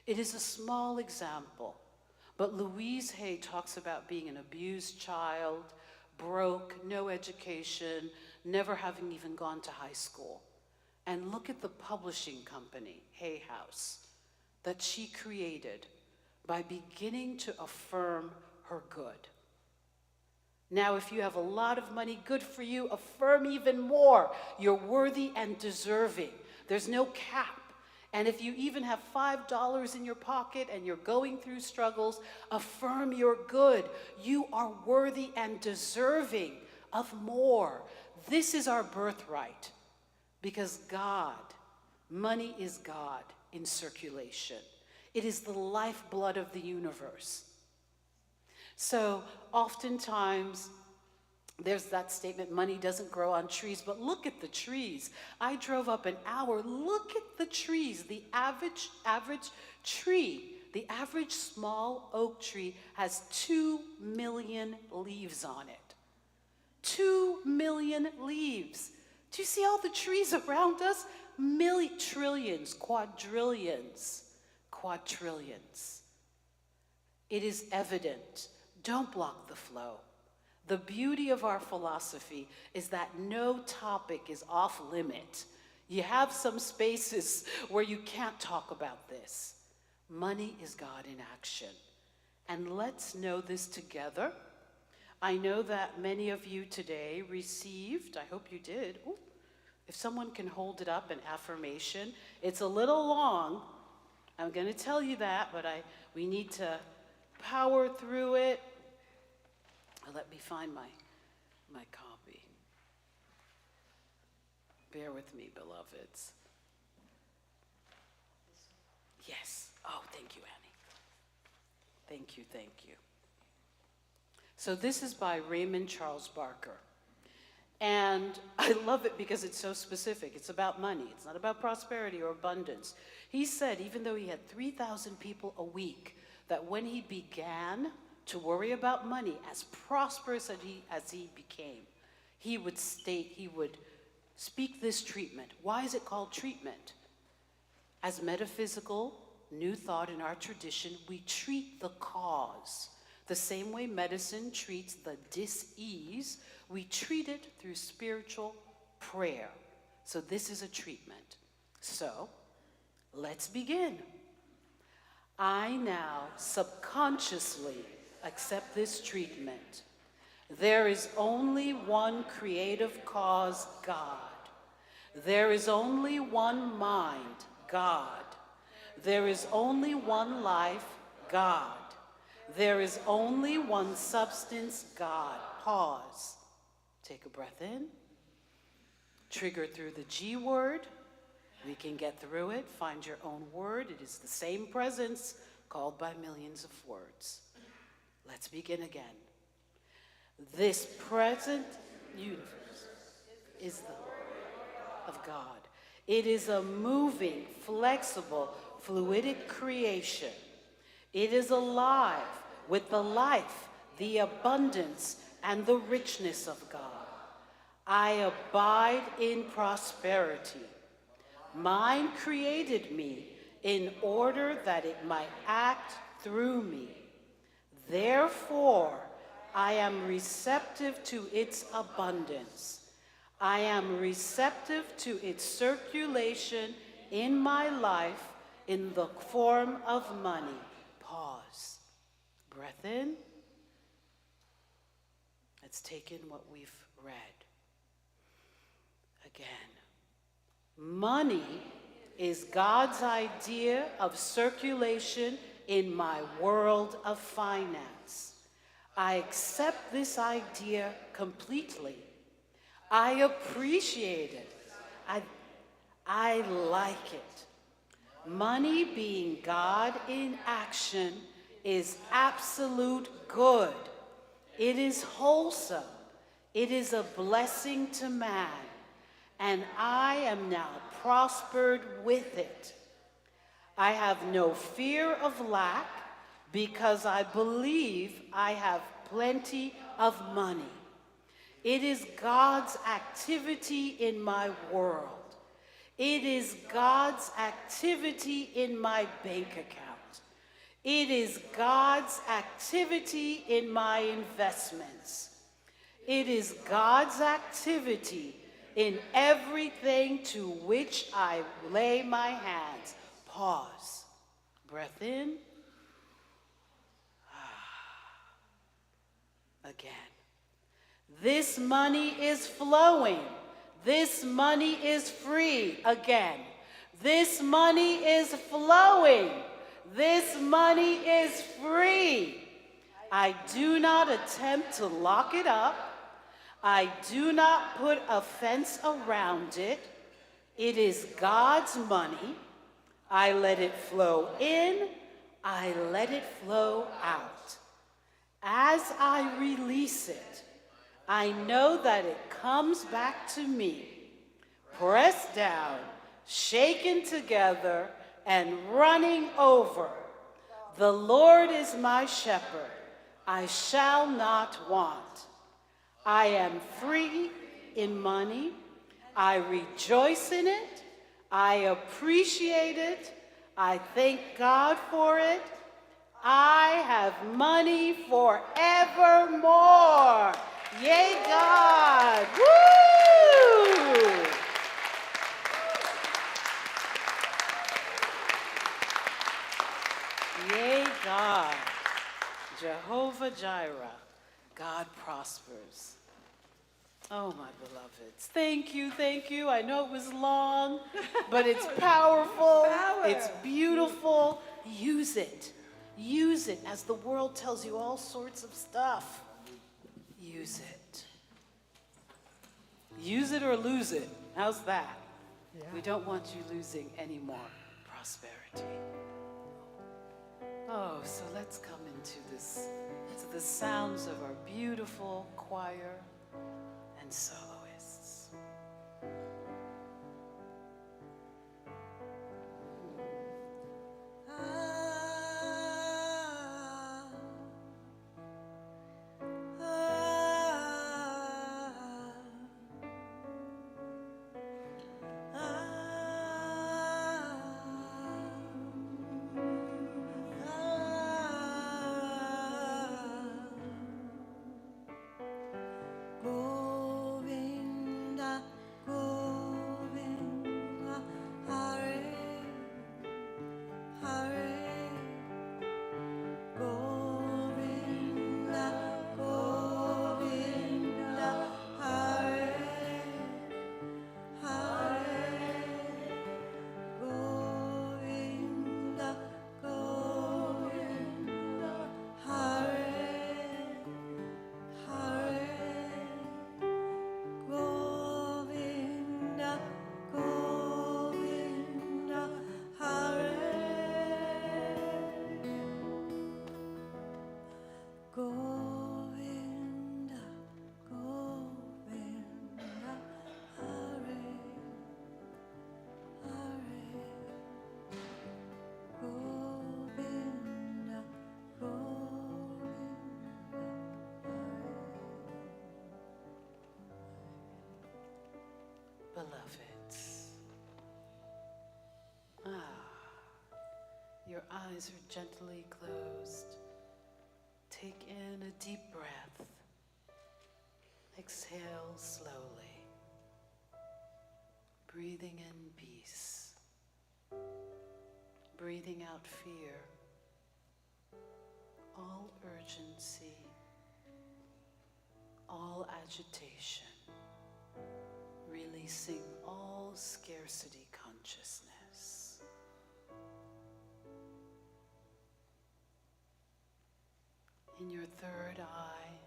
It is a small example, but Louise Hay talks about being an abused child, broke, no education, never having even gone to high school. And look at the publishing company, Hay House, that she created by beginning to affirm her good. Now, if you have a lot of money, good for you, affirm even more. You're worthy and deserving. There's no cap. And if you even have $5 in your pocket and you're going through struggles, affirm your good. You are worthy and deserving of more. This is our birthright, because God, money is God in circulation. It is the lifeblood of the universe. So oftentimes, there's that statement, money doesn't grow on trees, but look at the trees. I drove up an hour, look at the trees. The average tree, the average small oak tree has 2 million leaves on it. 2 million leaves. Do you see all the trees around us? Trillions, quadrillions. It is evident. Don't block the flow. The beauty of our philosophy is that no topic is off limit. You have some spaces where you can't talk about this. Money is God in action. And let's know this together. I know that many of you today received, I hope you did, if someone can hold it up, an affirmation. It's a little long. I'm going to tell you that, but we need to power through it. Let me find my copy. Bear with me, beloveds. Yes. Oh, thank you, Annie. Thank you. So this is by Raymond Charles Barker. And I love it because it's so specific. It's about money. It's not about prosperity or abundance. He said, even though he had 3,000 people a week, that when he began to worry about money, as prosperous as he became, he would speak this treatment. Why is it called treatment? As metaphysical, new thought in our tradition, we treat the cause. The same way medicine treats the dis-ease, we treat it through spiritual prayer. So this is a treatment. So, let's begin. I now subconsciously accept this treatment. There is only one creative cause, God. There is only one mind, God. There is only one life, God. There is only one substance, God. Pause. Take a breath in. Trigger through the G word. We can get through it. Find your own word. It is the same presence called by millions of words. Let's begin again. This present universe is the Word of God. It is a moving, flexible, fluidic creation. It is alive with the life, the abundance, and the richness of God. I abide in prosperity. Mine created me in order that it might act through me. Therefore, I am receptive to its abundance. I am receptive to its circulation in my life in the form of money. Pause. Breath in. Let's take in what we've read. Again. Money is God's idea of circulation in my world of finance. I accept this idea completely. I appreciate it. I like it. Money being God in action is absolute good. It is wholesome. It is a blessing to man. And I am now prospered with it. I have no fear of lack because I believe I have plenty of money. It is God's activity in my world. It is God's activity in my bank account. It is God's activity in my investments. It is God's activity in everything to which I lay my hands. Pause. Breath in. Again. This money is flowing. This money is free. Again. This money is flowing. This money is free. I do not attempt to lock it up. I do not put a fence around it. It is God's money. I let it flow in. I let it flow out. As I release it, I know that it comes back to me, pressed down, shaken together, and running over. The Lord is my shepherd. I shall not want. I am free in money. I rejoice in it. I appreciate it. I thank God for it. I have money forevermore. Yay, God. Woo! Yay, God. Jehovah Jireh. God prospers. Oh, my beloveds. Thank you, thank you. I know it was long, but it's powerful. It's beautiful. Use it. Use it as the world tells you all sorts of stuff. Use it. Use it or lose it. How's that? Yeah. We don't want you losing any more prosperity. Oh, so let's come into the sounds of our beautiful choir and soloists. Beloveds, your eyes are gently closed. Take in a deep breath. Exhale slowly. Breathing in peace. Breathing out fear. All urgency. All agitation. releasing all scarcity consciousness. In your third eye,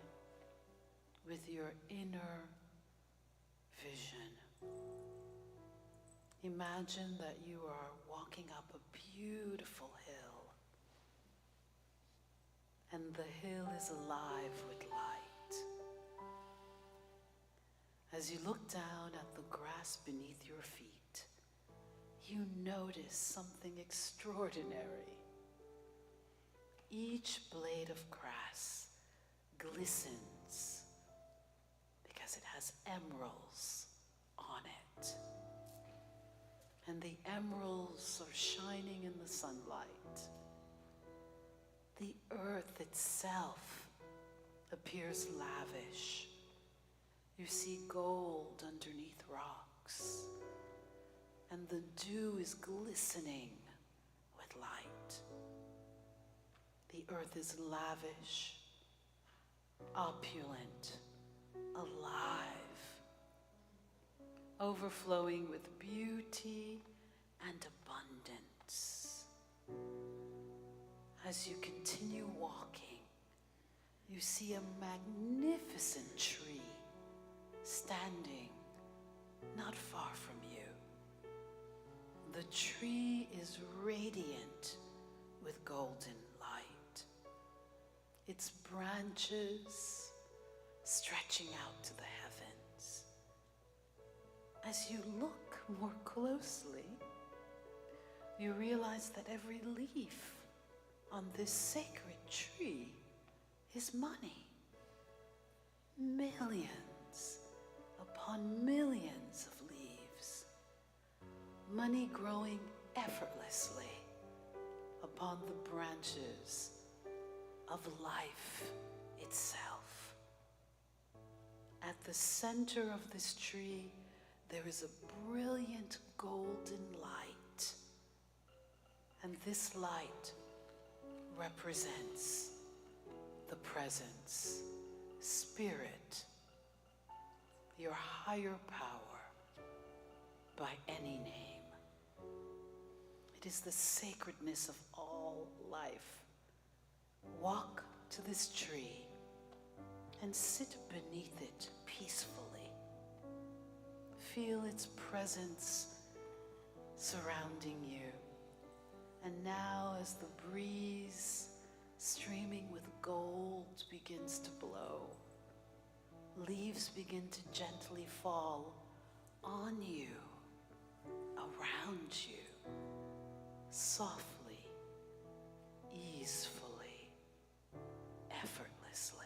with your inner vision, imagine that you are walking up a beautiful hill, and the hill is alive with light. As you look down at the grass beneath your feet, you notice something extraordinary. Each blade of grass glistens because it has emeralds on it. And the emeralds are shining in the sunlight. The earth itself appears lavish. You see gold underneath rocks, and the dew is glistening with light. The earth is lavish, opulent, alive, overflowing with beauty and abundance. As you continue walking, you see a magnificent tree standing not far from you. The tree is radiant with golden light. Its branches stretching out to the heavens. As you look more closely, you realize that every leaf on this sacred tree is money. Millions upon millions of leaves. Money growing effortlessly upon the branches of life itself. At the center of this tree, there is a brilliant golden light. And this light represents the presence, spirit, your higher power by any name. It is the sacredness of all life. Walk to this tree and sit beneath it peacefully. Feel its presence surrounding you. And now, as the breeze streaming with gold begins to blow, leaves begin to gently fall on you, around you, softly, easefully, effortlessly.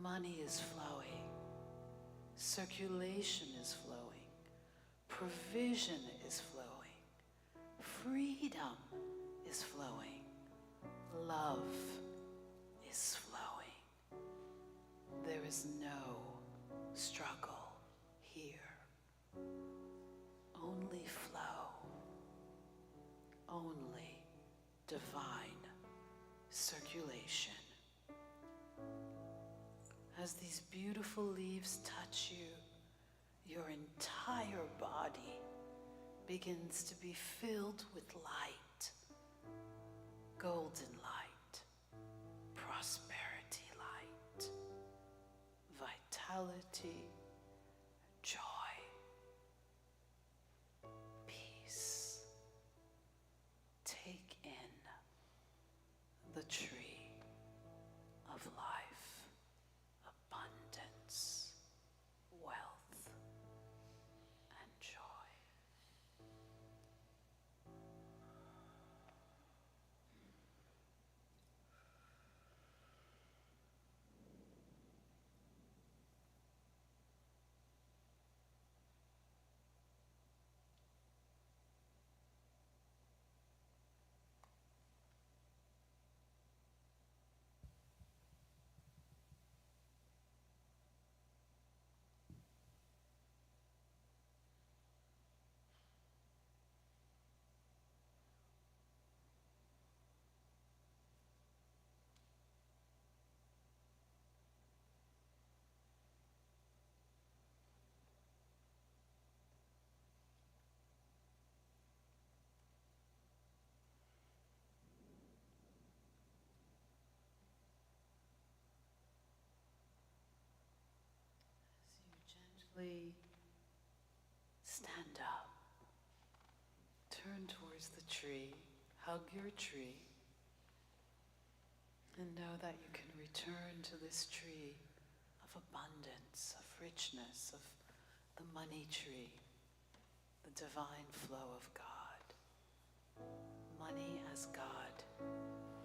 Money is flowing, circulation is flowing, provision is flowing, freedom is flowing, love is flowing. There is no struggle here, only flow, only divine circulation. As these beautiful leaves touch you, your entire body begins to be filled with light, golden light, prosperity light, vitality, joy, peace. Take in the tree of life, abundance, wealth, and joy. Gently stand up. Turn towards the tree. Hug your tree. And know that you can return to this tree of abundance, of richness, of the money tree, the divine flow of God. Money as God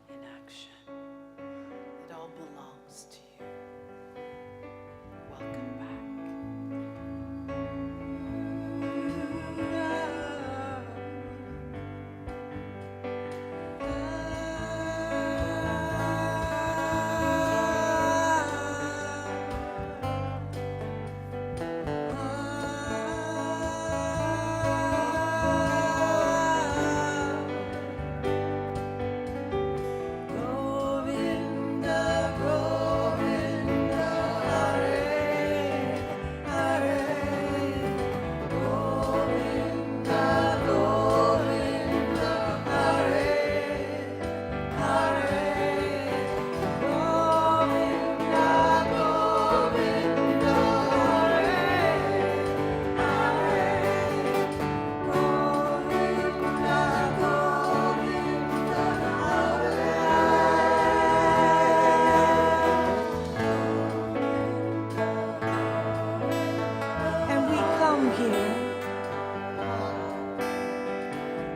in action. It all belongs to you. Welcome back.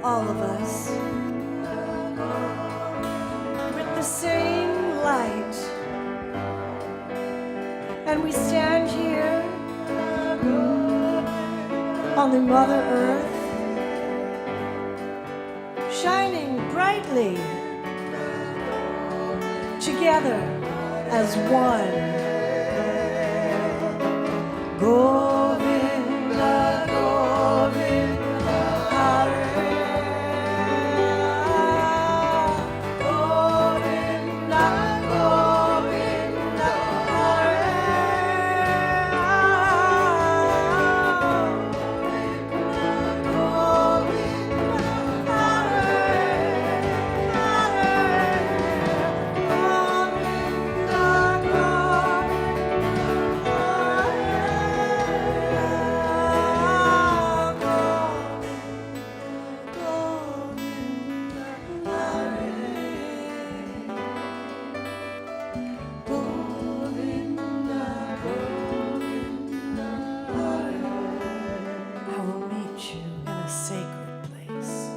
all of us, with the same light. And we stand here on the Mother Earth, shining brightly together as one. Govinda, Govinda, Hare. Govinda, Govinda, Hare. Govinda, I will meet you in a sacred place.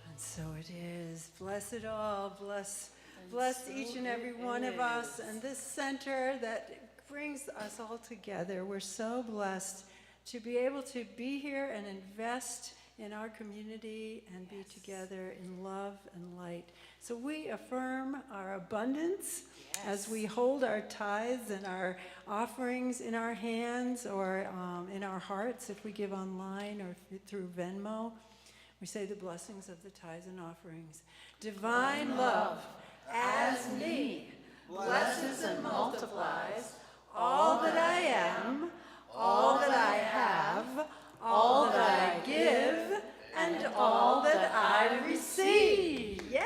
And so it is. Bless it all. Bless each and every one of us and this center that brings us all together. We're so blessed to be able to be here and invest in our community and be together in love and light. So we affirm our abundance as we hold our tithes and our offerings in our hands or in our hearts if we give online or through Venmo. We say the blessings of the tithes and offerings. Divine love, as me, blesses and multiplies all that I am, all that I have, all that I give, and all that I receive. Yay!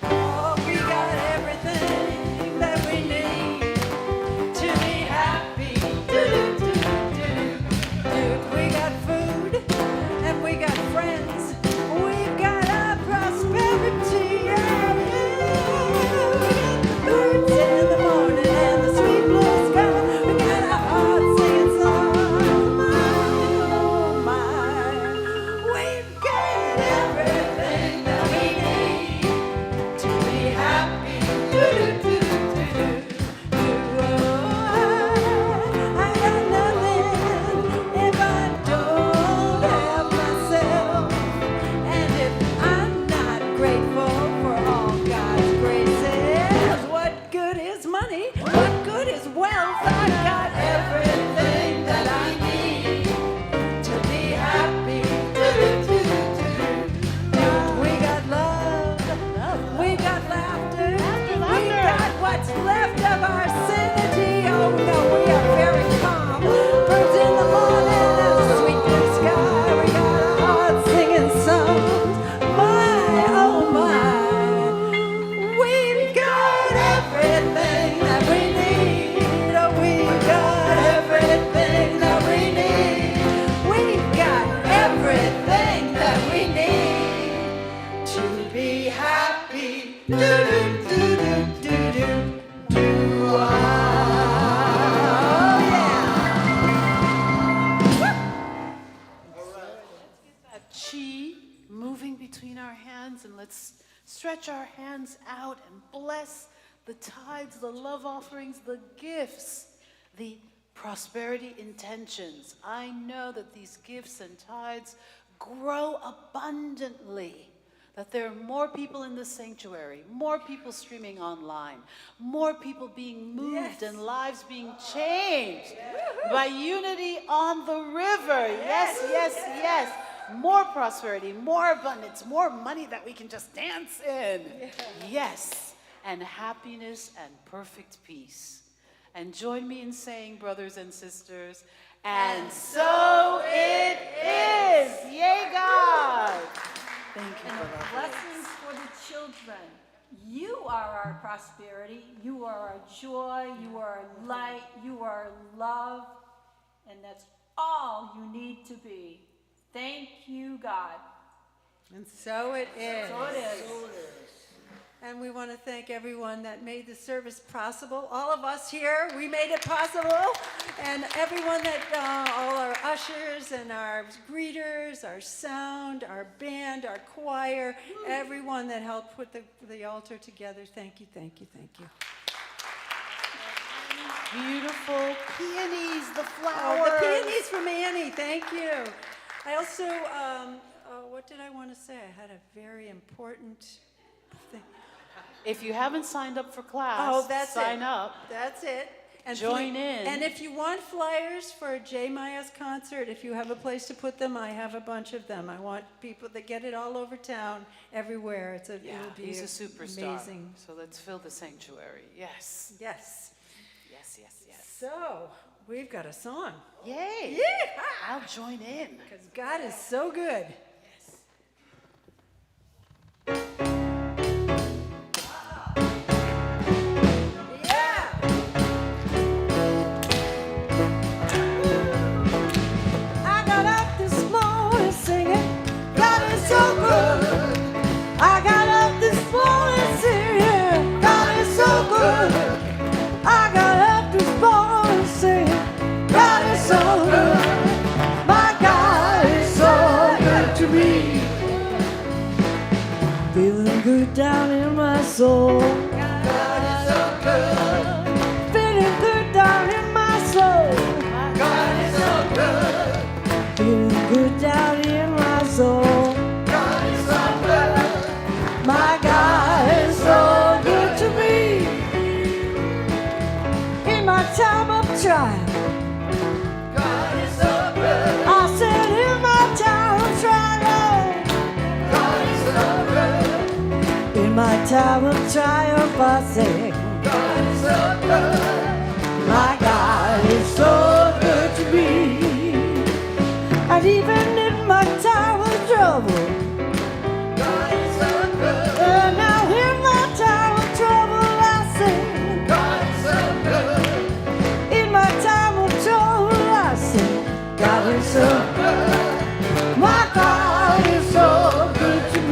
Oh, we got everything that we need to be happy. We got food and we got friends. We've got our prosperity. Yeah. We got the birds in the morning and the sweet stretch our hands out and bless the tithes, the love offerings, the gifts, the prosperity intentions. I know that these gifts and tithes grow abundantly, that there are more people in the sanctuary, more people streaming online, more people being moved and lives being changed by unity on the river. Yes, yes, yes. More prosperity, more abundance, more money that we can just dance in. Yes, and happiness and perfect peace. And join me in saying, brothers and sisters, and so it is. Yay, God. Thank you, beloved. Blessings for the children. You are our prosperity. You are our joy. You are our light. You are our love. And that's all you need to be. Thank you, God. And so it is. So it is. And we want to thank everyone that made the service possible. All of us here, we made it possible. And everyone that, all our ushers and our greeters, our sound, our band, our choir, everyone that helped put the altar together. Thank you, thank you, thank you. Beautiful peonies, the flowers. Oh, the peonies from Annie, thank you. I also, what did I want to say? I had a very important thing. If you haven't signed up for class, sign up. That's it. And Join in. And if you want flyers for J. Maya's concert, if you have a place to put them, I have a bunch of them. I want people to get it all over town, everywhere. It'll be he's a superstar. amazing. So let's fill the sanctuary. Yes. Yes. Yes, yes, yes. So, we've got a song. Yay. Yeah. I'll join in. Because God is so good. Feeling good down in my soul. God is so good. Feeling good down in my soul. God is so good. Feeling good down in my soul. God is so good. My God is so good to me. In my time of trial, God is so good. I said in my time of trial, God is so good. In my time of triumph, I say, God is so good. My God is so good to me. And even in my time of trouble, God is so good. And now in my time of trouble, I say, God is so good. In my time of trouble, I say, God is so good. My God is so good to me.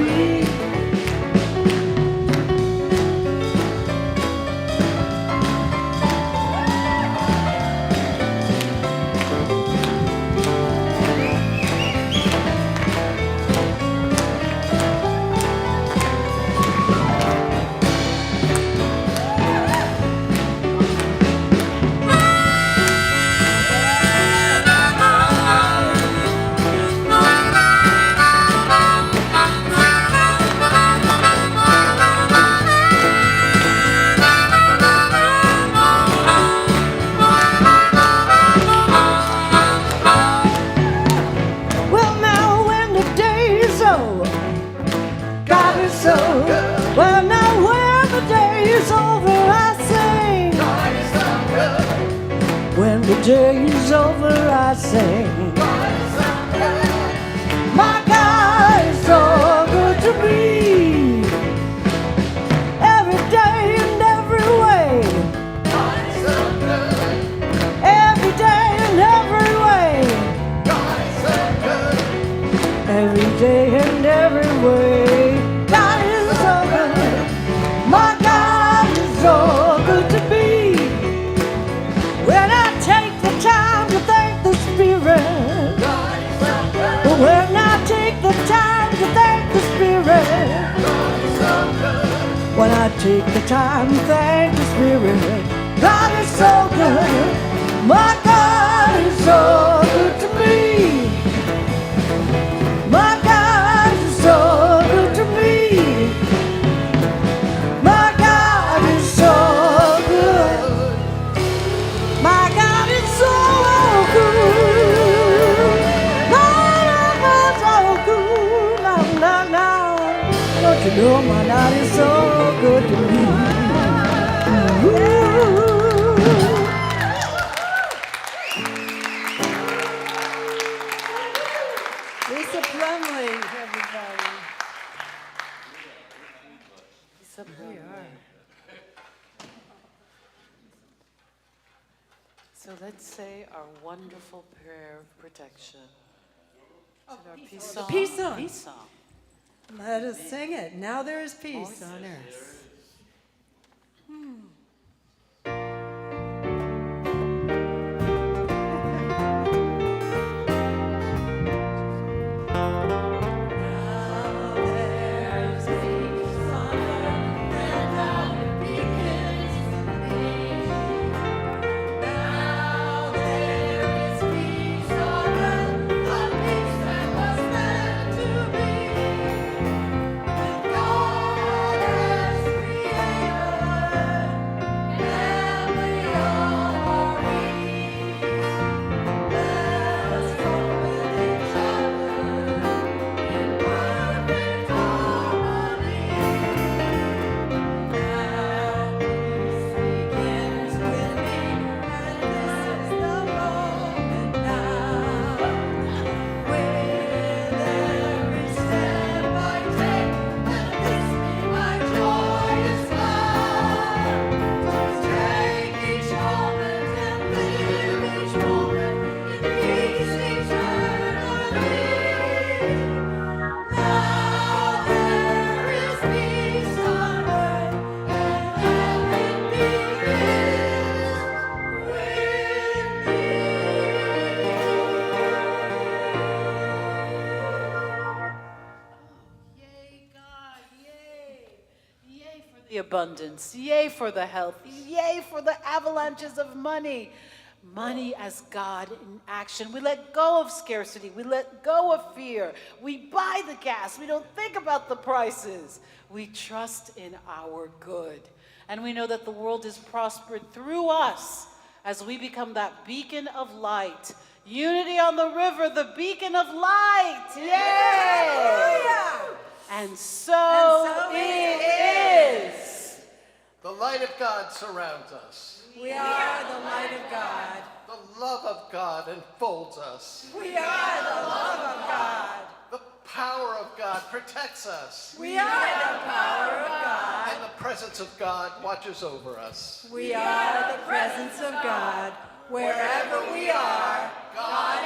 Well, now when the day is over, I sing. God is so good. When the day is over, I sing. God is so good. My God is so good to me. Every day and every way. God is so good. Every day and every way. God is so good. Every day and every way. So good to be. When I take the time to thank the Spirit, when I take the take the time, thank the Spirit. God is so good. My God is so good to me. My God is so good to me. My God is so good. My God is so good. My God is so good. Now. Don't you know my God is so good to me? Ooh. Lisa Plumley, everybody. Lisa We are. So let's say our wonderful prayer of protection. Is it our peace song? peace song. Peace song. Let us sing it. Now there is peace on earth. The abundance, yay for the health, yay for the avalanches of money. Money as God in action. We let go of scarcity, we let go of fear. We buy the gas, we don't think about the prices. We trust in our good. And we know that the world is prospered through us as we become that beacon of light. Unity on the river, the beacon of light. Yay! And so it is. The light of God surrounds us. We are the light of God. The love of God enfolds us. We are the love of God. The power of God protects us. We are the power of God. And the presence of God watches over us. We are the presence of God. Wherever we are, God